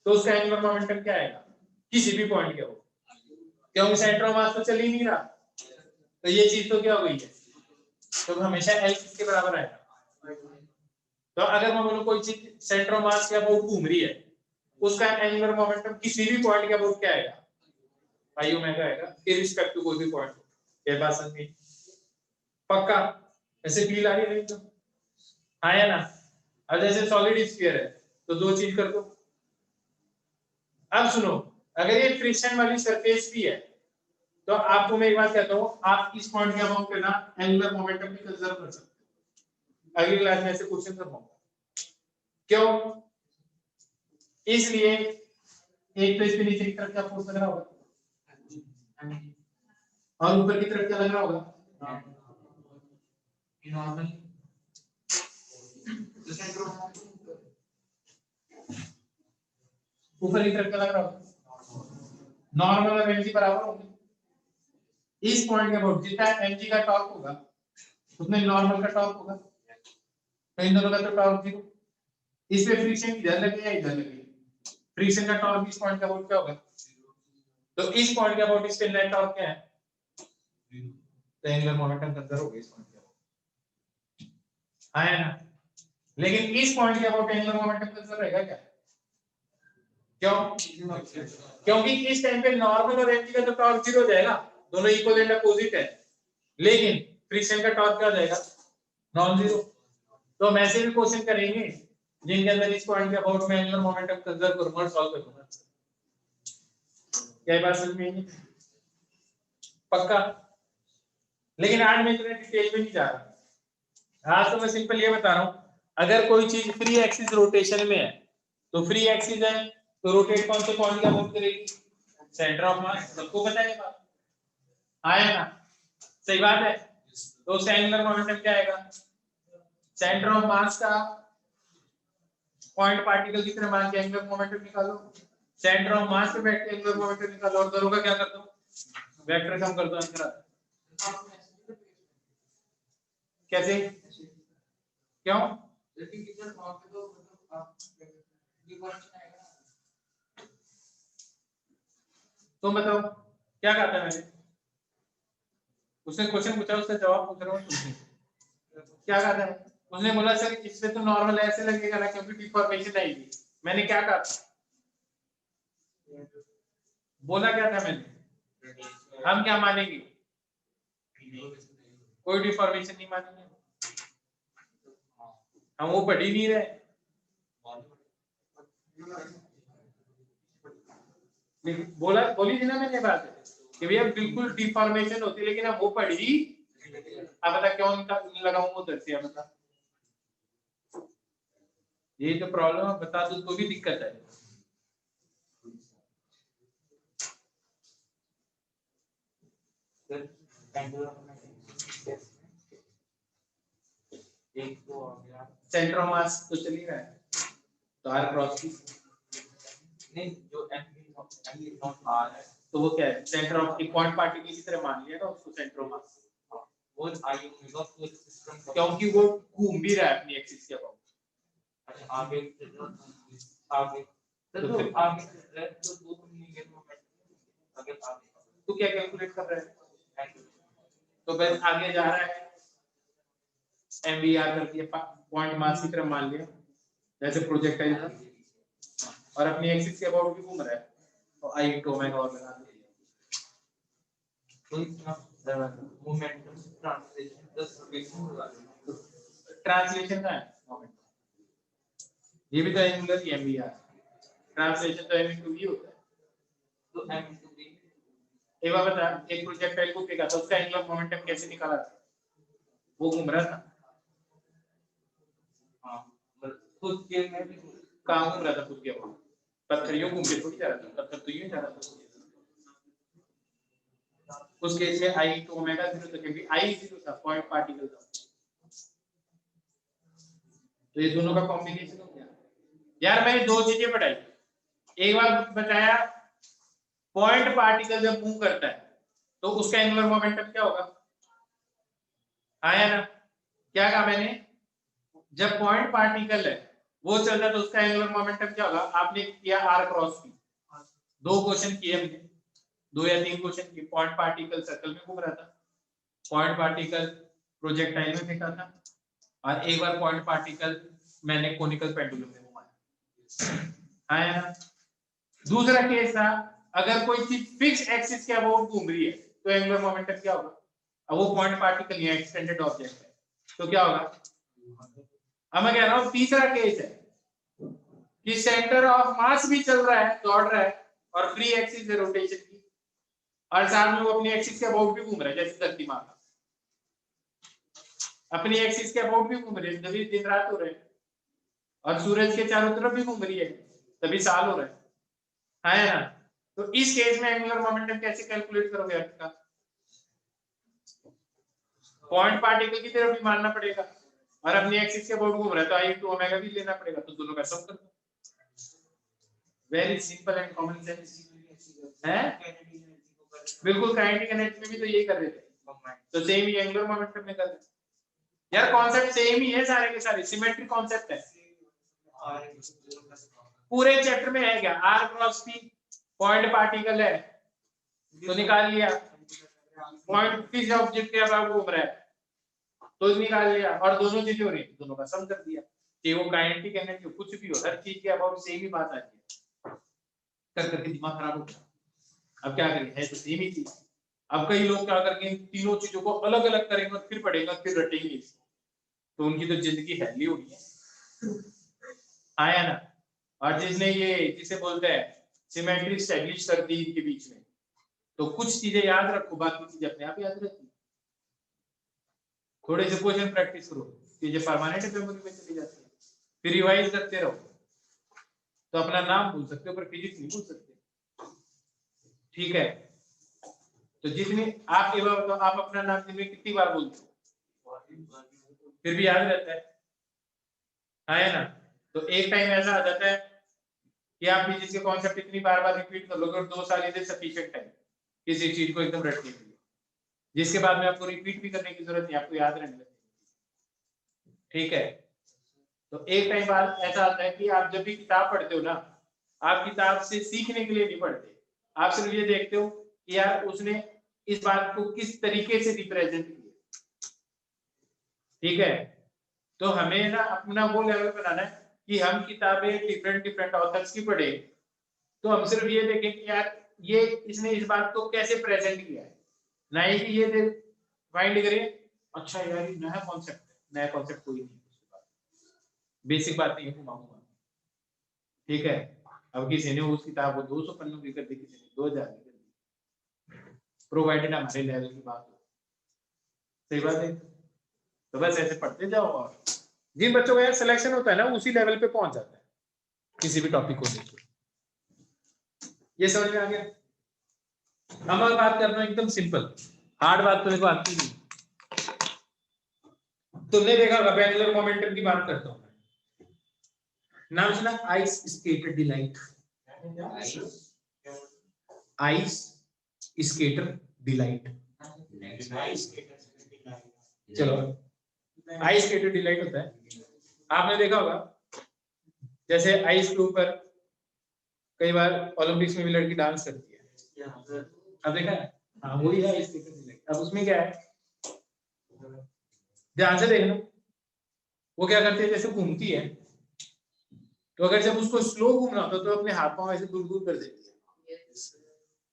तो उसका एंगुलर मोमेंटम क्या आएगा किसी भी पॉइंट के अबाउट, क्योंकि सेंटर ऑफ मास तो चल ही नहीं रहा, तो ये चीज तो क्या हो गई है, तो हमेशा एल किसके बराबर आएगा। तो अगर मैं बोलूं कोई चीज सेंटर ऑफ मास के अबाउट घूम रही है, उसका एंगुलर मोमेंटम किसी भी पॉइंट के अबाउट क्या आएगा आई ओमेगा आएगा, इररिस्पेक्टिव कोई भी पॉइंट। ये बात समझ में पक्का, ऐसे फील आ रही है तो आया ना। अब जैसे सॉलिड स्फीयर है तो दो चीज कर दो। अब सुनो, अगर ये फ्रिक्शन वाली सरफेस भी है तो आपको मैं एक बात कहता हूं, आप इस पॉइंट के अबाउट पे ना एंगुलर मोमेंटम भी कंजर्व कर सकते हो। अगली क्लास में ऐसे क्वेश्चन करवाऊंगा। क्यों, इसलिए एक तो इसके नीचे की तरफ क्या फोर्स लग रहा होगा और ऊपर की तरफ क्या लग रहा होगा नॉर्मल, ऊपर की तरफ क्या लग रहा होगा नॉर्मल और mg बराबर होंगे। इस पॉइंट के अबाउट जितना mg का टॉर्क होगा उतने नॉर्मल का टॉर्क होगा, तो इन दोनों का तो टॉर्क जीरो। इस पे फ्रिक्शन इधर लगे या इधर लगे, फ्रिक्शन का टॉर्क इस पॉइंट के अबाउट क्या होगा, तो इस पॉइंट के अबाउट इसके नेट टॉर्क क्या है तो एंगुलर मोमेंटम कंजर्व हो गया इस पॉइंट के अबाउट आया ना। लेकिन इस पॉइंट के अबाउट एंगुलर मोमेंटम कंजर्व रहेगा क्या, क्यों, क्योंकि इस टाइम पे नॉर्मल और एमजी का तो टॉर्क जीरो हो जाएगा, दोनों इक्वल एंड अपोजिट है, लेकिन फ्रिक्शन का टॉर्क क्या हो जाएगा नॉन जीरो। तो हम ऐसे भी क्वेश्चन करेंगे जिनके अंदर इस पॉइंट के अबाउट में एंगुलर मोमेंटम कंजर्व करूंगा और सॉल्व करूंगा। क्या बात समझ में आई पक्का। लेकिन आज मैं इतने डिटेल में नहीं जा रहा, आज तो मैं सिंपल ये बता रहा हूं, अगर कोई चीज फ्री एक्सिस रोटेशन में है तो फ्री एक्सिस है तो रोटेट कौन से पॉइंट के अबाउट करेगी सेंटर ऑफ मास, सबको पता है ये बात आया ना, सही बात है। तो उसका एंगुलर मोमेंटम क्या आएगा सेंटर ऑफ मास का पॉइंट पार्टिकल की तरह मान के एंगुलर मोमेंटम निकालो, सेंटर ऑफ मास पे बैठ के एंगुलर मोमेंटम निकालो और दोनों का क्या कर दो वेक्टर कम कर दो आंसर। कैसे क्यों, तुम बताओ क्या कहता है मैंने, उसने क्वेश्चन पूछा उससे जवाब पूछ रहा हूँ क्या कहता है उसने बोला सर इसमें तो नॉर्मल ऐसे लगेगा ना क्योंकि डिफॉर्मेशन आएगी। मैंने क्या कहा, बोला क्या था मैंने, हम क्या मानेंगे, कोई डिफॉर्मेशन नहीं मानेंगे, हम वो पढ़ ही नहीं रहे। बोली थी ना मैंने बात कि भैया बिल्कुल डिफॉर्मेशन होती है लेकिन हम वो पढ़ी, अब बता क्यों लगाऊं उधर से, बता ये तो प्रॉब्लम है, बता दो तो भी दिक्कत है। एक तो हो गया सेंटर ऑफ मास तो चल ही रहा है, तो आर क्रॉस की नहीं जो एम नॉट आर है तो वो क्या है, सेंटर ऑफ की पॉइंट पार्टिकल की तरह मान लिया ना उसको सेंटर ऑफ मास, वो आई ओमेगा तो सिस्टम क्योंकि वो घूम भी रहा है अपनी एक्सिस के अबाउट। अच्छा आगे आगे तो आगे तो दो लीनियर मोमेंट आगे तो क्या कैलकुलेट कर रहा है, तो बस आगे जा रहा है एमवीआर कर दिया पॉइंट मास की तरह मान लिया जैसे प्रोजेक्टाइल था और अपनी एक्सिस के अबाउट भी घूम रहा है तो आई इनटू ओमेगा और लगा दिया तो मोमेंटम ट्रांसलेशन का है मोमेंटम, ये भी तो एंगुलर एमवीआर, ट्रांसलेशन तो एम इनटू वी होता है, तो एम इनटू वी। एक बार बता, एक प्रोजेक्टाइल को फेंका तो उसका एंगुलर मोमेंटम कैसे निकाला था, वो घूम रहा था, खुद के में भी कहां घूम रहा था, खुद के अबाउट पत्थर यूं घूम के थोड़ी जा रहा था, पत्थर तो यूं जा रहा था। उस केस में आई टू ओमेगा 0 था क्योंकि आई 0 था, पॉइंट पार्टिकल था, तो ये दोनों का कॉम्बिनेशन हो गया। यार मैंने दो चीजें पढ़ाई, एक बार बताया पॉइंट पार्टिकल जब मूव करता है तो उसका एंगुलर मोमेंटम क्या होगा, आया ना, क्या कहा मैंने, जब पॉइंट पार्टिकल है वो चल रहा है तो उसका एंगुलर मोमेंटम क्या होगा, आपने किया आर क्रॉस की, दो क्वेश्चन किए हमने, 2 या 3 क्वेश्चन किए, पॉइंट पार्टिकल सर्कल में घूम रहा था, पॉइंट पार्टिकल प्रोजेक्टाइल में फेंका था और एक बार पॉइंट पार्टिकल मैंने कोनिकल पेंडुलम में घुमाया, आया ना। दूसरा केस था अगर कोई चीज फिक्स एक्सिस के अबाउट घूम रही है तो एंगुलर मोमेंटम क्या होगा, अब वो पॉइंट पार्टिकल या एक्सटेंडेड ऑब्जेक्ट है तो क्या होगा, अब मैं कह रहा हूं तीसरा केस है कि सेंटर ऑफ मास भी चल रहा है, दौड़ रहा है और फ्री एक्सिस है रोटेशन की और साथ में वो अपनी एक्सिस के अबाउट भी घूम रहा है, जैसे धरती माता अपनी एक्सिस के अबाउट भी घूम रही है, तभी दिन रात हो रहे हैं और सूरज के चारों तरफ भी घूम रही है तभी साल हो रहा है ना। तो इस केस में एंगुलर मोमेंटम कैसे कैलकुलेट करोगे आपका, पॉइंट पार्टिकल की तरफ भी मानना पड़ेगा और अपनी एक्सिस के अबाउट घूम रहा है तो आई टू ओमेगा भी लेना पड़ेगा, तो दोनों का सम कर दो, very simple and common sense है। बिल्कुल काइनेटिक एनर्जी में भी तो यही कर रहे थे, तो सेम ही एंगुलर मोमेंटम में कर रहे हैं यार, कॉन्सेप्ट सेम ही है सारे के सारे, सिमेट्रिक कॉन्सेप्ट है, पूरे चैप्टर में है क्या, r cross p point particle है तो निकाल लिया, पॉइंट किस ऑब्जेक्ट के अबाउट घूम रहा है तो निकाल लिया और दोनों चीजें हो रही है दोनों का सम कर दिया, कि वो काइनेटिक एनर्जी कुछ भी हो हर चीज के अबाउट सेम ही बात आती है, कर करके दिमाग खराब हो गया। अब क्या करें, है तो सेम ही चीज, अब कई लोग क्या करके इन तीनों चीजों को अलग अलग करेंगे फिर पढ़ेगा फिर रटेंगे तो उनकी तो जिंदगी हैली होगी, आया ना। और जिसने ये जिसे बोलते हैं सिमेट्री एस्टैब्लिश कर दी इनके बीच में, तो कुछ चीजें याद रखो बाकी चीजें अपने आप याद रहती, थोड़े से क्वेश्चन प्रैक्टिस करो, चीजें परमानेंट मेमोरी में चली जाती है, फिर रिवाइज करते रहो तो अपना नाम भूल सकते हो पर फिजिक्स नहीं भूल सकते, ठीक है। तो जितनी आप एक बार बताओ आप अपना नाम दिन में कितनी बार बोलते हो, फिर भी याद रहता है ना। तो एक टाइम ऐसा आ जाता है कि आप फिजिक्स के कॉन्सेप्ट इतनी बार बार रिपीट कर लोगे और 2 साल इज सफिशिएंट टाइम किसी चीज को एकदम रटने के लिए, जिसके बाद में आपको रिपीट भी करने की जरूरत नहीं, आपको याद रहने लगेगा, ठीक है। तो एक टाइम बाद ऐसा आता है कि आप जब भी किताब पढ़ते हो ना, आप किताब से सीखने के लिए नहीं पढ़ते, आप सिर्फ ये देखते हो कि यार उसने इस बात को किस तरीके से रिप्रेजेंट किया, ठीक है। तो हमें ना अपना वो लेवल बनाना है कि हम किताबें डिफरेंट ऑथर्स की पढ़े, तो हम सिर्फ ये देखें कि यार ये इसने इस बात को कैसे प्रेजेंट किया है, ना ही कि ये फाइंड करें अच्छा यार ये नया कॉन्सेप्ट है, नया कॉन्सेप्ट कोई नहीं, बेसिक बात नहीं है घुमाऊंगा, ठीक है। अब किसी ने उस किताब को 200 पन्नों की कर दी, किसी ने 2000 की कर दी, प्रोवाइडेड हमारे लेवल की बात हो, सही बात है। तो बस ऐसे पढ़ते जाओ, और जिन बच्चों का यार सिलेक्शन होता है ना उसी लेवल पे पहुंच जाता है किसी भी टॉपिक को लेकर। ये समझ में आ गया। अब मैं बात कर रहा हूं एकदम सिंपल, हार्ड बात तो मेरे को आती नहीं। तुमने देखा होगा एंगुलर मोमेंटम की बात करता हूं, नाम सुना ice skater delight, ice skater delight, चलो आइस स्केटर डिलाइट होता है, आपने देखा होगा जैसे आइस के ऊपर कई बार ओलंपिक्स में भी लड़की डांस करती है, अब देखा है, हाँ वही है आइस स्केटर डिलाइट। अब उसमें क्या है, ध्यान से देखना, वो क्या करती है जैसे घूमती है, तो अगर जब उसको स्लो घूमना होता है तो अपने हाथ पांव ऐसे दूर दूर कर देती है,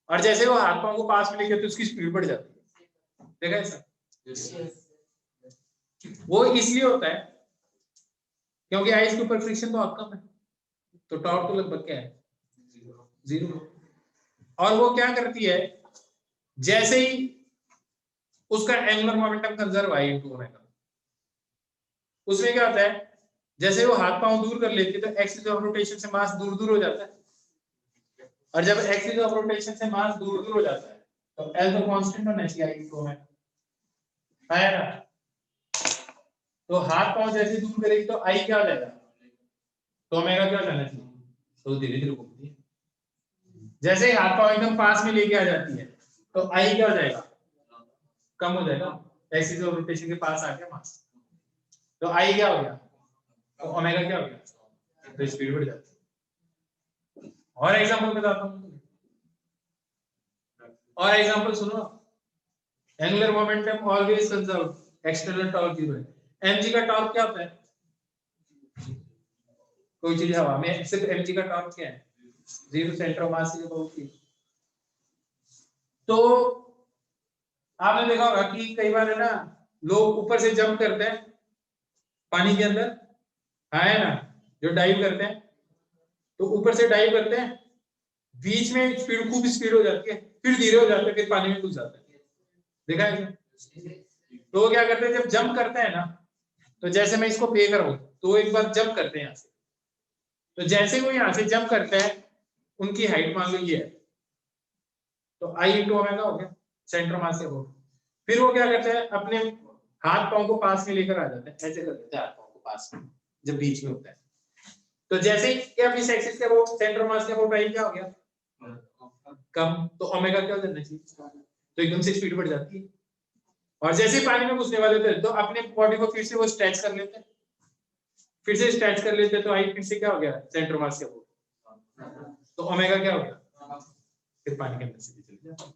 और जैसे वो हाथ पांव को पास में लेके तो उसकी स्पीड बढ़ जाती है, देखा ऐसा। वो इसलिए होता है क्योंकि आइस के ऊपर फ्रिक्शन बहुत कम है, तो टॉर्क तो लगभग क्या है, 0। और वो क्या करती है, जैसे ही उसका एंगुलर मोमेंटम कंजर्व है इनटू ओमेगा, उसमें क्या होता है जैसे वो हाथ पांव दूर कर लेती है तो एक्सिस ऑफ रोटेशन से मास दूर दूर हो जाता है, और जब एक्सिस ऑफ रोटेशन से मास दूर दूर हो जाता है तो एल तो कांस्टेंट होना चाहिए इनटू ओमेगा, है ना। तो हाथ पांव जैसे दूर करेगी तो आई क्या हो जाएगा, तो ओमेगा क्या हो जाना चाहिए, तो धीरे धीरे घूमती है। जैसे ही हाथ पांव एकदम पास में लेके आ जाती है तो आई क्या हो जाएगा, कम हो जाएगा, एक्सिस ऑफ रोटेशन के पास आ गया मास, तो आई क्या हो गया, तो ओमेगा क्या हो गया, तो स्पीड बढ़ जाती है। और एग्जांपल बताता हूं, और एग्जांपल सुनो, angular momentum always conserve external torque 0 है। mg का टॉर्क क्या होता है, कोई चीज हवा में सिर्फ mg का टॉर्क क्या है, 0 सेंटर ऑफ मास से बहुत ही। तो आपने देखा होगा कि कई बार है ना लोग ऊपर से जंप करते हैं पानी के अंदर, है ना, जो डाइव करते हैं, तो ऊपर से डाइव करते हैं, बीच में स्पीड खूब स्पीड हो जाती है, फिर धीरे हो जाता है, फिर पानी में घुस जाता है, देखा है। तो वो क्या करते हैं जब जंप करते हैं ना, तो जैसे मैं इसको पे करूं तो एक बार जंप करते हैं यहाँ से, तो जैसे वो यहाँ से जंप करते हैं उनकी हाइट मान लो ये है, तो आई इंटू ओमेगा हो गया सेंटर मास से हो। फिर वो क्या करते हैं अपने हाथ पांव को पास में लेकर आ जाते हैं, ऐसे कर देते हैं हाथ पांव को पास में जब बीच में होता है, तो जैसे ही क्या इस एक्सिस के वो सेंटर मास के वो आई क्या हो गया कम, तो ओमेगा क्या हो जाना चाहिए, तो एकदम से स्पीड बढ़ जाती है। और जैसे ही पानी में घुसने वाले थे तो अपने बॉडी को फिर से वो स्ट्रेच कर लेते हैं, फिर से स्ट्रेच कर लेते हैं, तो आई फिर से क्या हो गया सेंटर मास के वो, तो ओमेगा क्या हो गया, फिर पानी के अंदर से भी चले जाता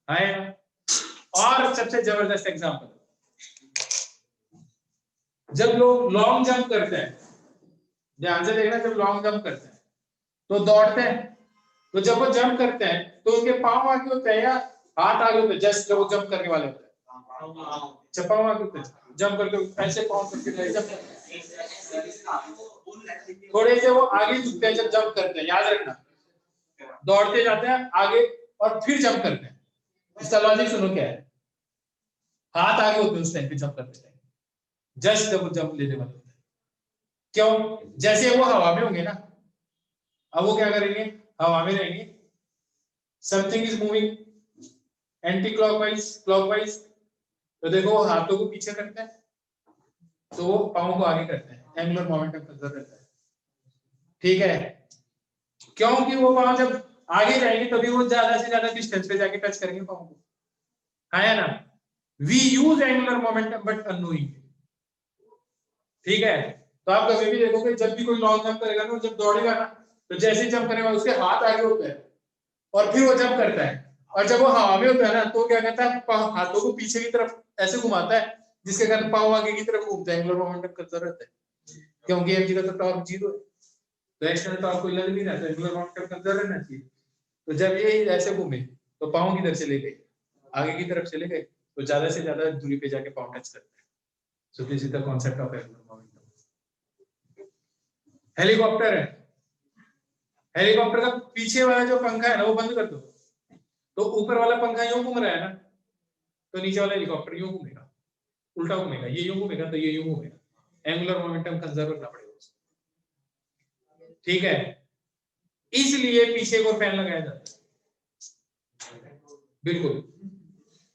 है। और सबसे जबरदस्त एग्जांपल, जब लोग लॉन्ग जंप करते हैं, ध्यान से देखना, जब लॉन्ग जंप करते हैं तो दौड़ते हैं, तो जब वो जंप करते हैं तो उनके पांव आगे होते हैं या हाथ आगे होते हैं, जस्ट जब वो जंप करने वाले होते हैं, जब पांव आगे होते हैं जंप करके ऐसे पांव करके जंप, थोड़े से वो आगे झुकते हैं जब जंप करते हैं, याद रखना, दौड़ते जाते हैं आगे और फिर जंप करते हैं। इसका लॉजिक सुनो क्या है, हाथ आगे होते हैं उस टाइम पे जंप करते टाइम, जस्ट जब वो जंप लेने वाले होते हैं, क्यों, जैसे वो हवा में होंगे ना, अब वो क्या करेंगे, हवा में रहेंगे, something is moving anti clockwise clockwise, तो देखो वो हाथों को पीछे करते हैं तो वो पांव को आगे करते हैं, एंगुलर मोमेंटम कंजर्व रहता है, ठीक है। क्योंकि वो पांव जब आगे जाएंगे तभी वो ज्यादा से ज्यादा डिस्टेंस पे जाके टच करेंगे पांव को, है ना। We use angular momentum but unknowing, ठीक है। तो आप कभी भी देखोगे जब भी कोई लॉन्ग जंप करेगा ना, जब दौड़ेगा ना, तो जैसे ही जंप करेगा उसके हाथ आगे होते हैं और फिर वो जंप करता है, और जब वो हवा में होता है ना तो क्या कहता है हाथों को पीछे की तरफ ऐसे घुमाता है जिसके कारण पाँव आगे की तरफ घूमता है, एंगुलर मोमेंटम कंजर्व रहता है, क्योंकि mg का तो टॉर्क 0 है, तो एक्सटर्नल टॉर्क कोई लग नहीं रहा, तो एंगुलर मोमेंटम कंजर्व रहना चाहिए। तो जब ये ऐसे घूमे तो पाँव किधर चले गए, आगे की तरफ चले गए, तो ज्यादा से ज्यादा दूरी पे जाके पाँव टच करते हैं। So this is the concept of angular momentum. Helicopter है, हेलीकॉप्टर का पीछे वाला जो पंखा है ना वो बंद कर दो, तो ऊपर वाला पंखा यूं घूम रहा है ना, तो नीचे वाला हेलीकॉप्टर यूं घूमेगा, उल्टा घूमेगा, ये यूं घूमेगा तो ये यूं घूमेगा, एंगुलर मोमेंटम कंजर्व करना पड़ेगा उसको, ठीक है। इसलिए पीछे को फैन लगाया जाता है, बिल्कुल।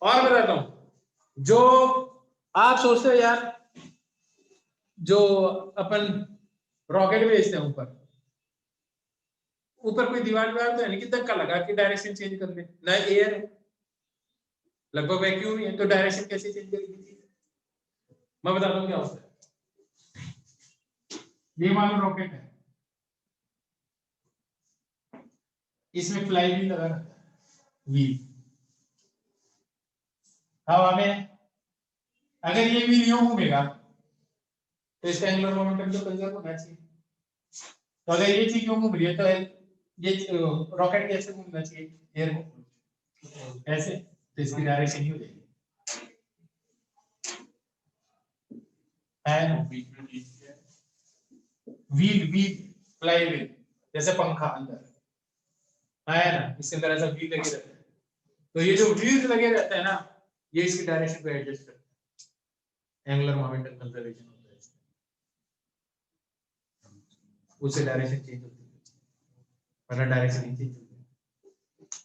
और बताता हूं, जो आप सोचते हो यार, जो अपन रॉकेट भेजते हैं ऊपर, ऊपर कोई दीवार तो है नहीं कि धक्का लगा के डायरेक्शन चेंज कर ले, ना एयर है, लगभग वैक्यूम ही है, तो डायरेक्शन कैसे चेंज करेगी? मैं बताता हूँ क्या होता है। ये मान लो रॉकेट है, इसमें फ्लाई व्हील लगा रहता है, व्हील हवा में, अगर ये व्हील यूं घूमेगा तो इसका एंगुलर मोमेंटम तो कंजर्व होना चाहिए। तो अगर ये चीज यूं घूम रही है तो ये रॉकेट कैसे घूमना चाहिए, एयर को ऐसे, तो इसकी डायरेक्शन ही हो जाएगी, है व्हील, व्हील फ्लाई व्हील, जैसे पंखा अंदर है ना, इसके अंदर ऐसा व्हील लगे रहता है, तो ये जो व्हील्स लगे रहते हैं ना, ये इसकी डायरेक्शन को एडजस्ट करते हैं, एंगुलर मोमेंटम कंजर्वेशन होता है इसमें, उससे डायरेक्शन चेंज होती है, वरना डायरेक्शन नहीं चेंज होती,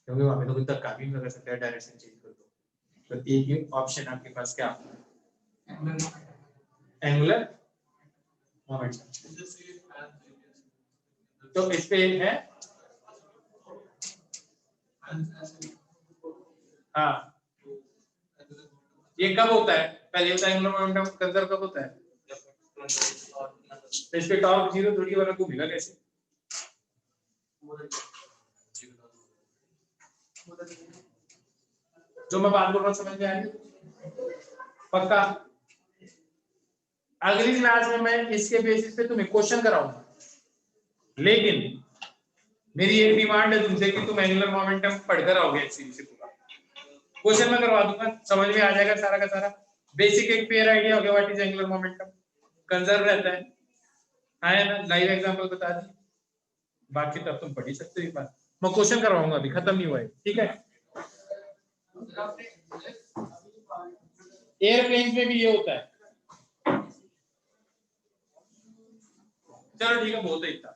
क्योंकि वहां पे तो कोई धक्का भी नहीं लगा सकता है, डायरेक्शन चेंज कर दो। तो एक ही ऑप्शन आपके पास क्या है, एंगुलर मोमेंटम। तो इस पे है, हाँ, ये कब होता है, पहले होता है एंगुलर मोमेंटम कंजर्व कब होता है, तो इस पे टॉर्क 0 थोड़ी वाला घूमेगा कैसे, जो मैं बात बोल रहा हूँ समझ में आ रही है? पक्का। अगली क्लास में मैं इसके बेसिस पे तुम्हें क्वेश्चन कराऊंगा, लेकिन मेरी एक डिमांड है तुमसे कि तुम एंगुलर मोमेंटम पढ़कर आओगे एचसीबी से पूरा, क्वेश्चन मैं करवा दूंगा, समझ में आ जाएगा सारा का सारा, बेसिक एक फेयर आइडिया हो गया what is angular momentum, conserve रहता है ना, लाइव एग्जांपल बता दी, बाकी तब तुम पढ़ ही सकते हो, एक बार मैं क्वेश्चन करवाऊंगा, अभी खत्म नहीं हुआ है, ठीक है। एयरप्लेन में भी ये होता है, चलो ठीक है, बहुत है इतना।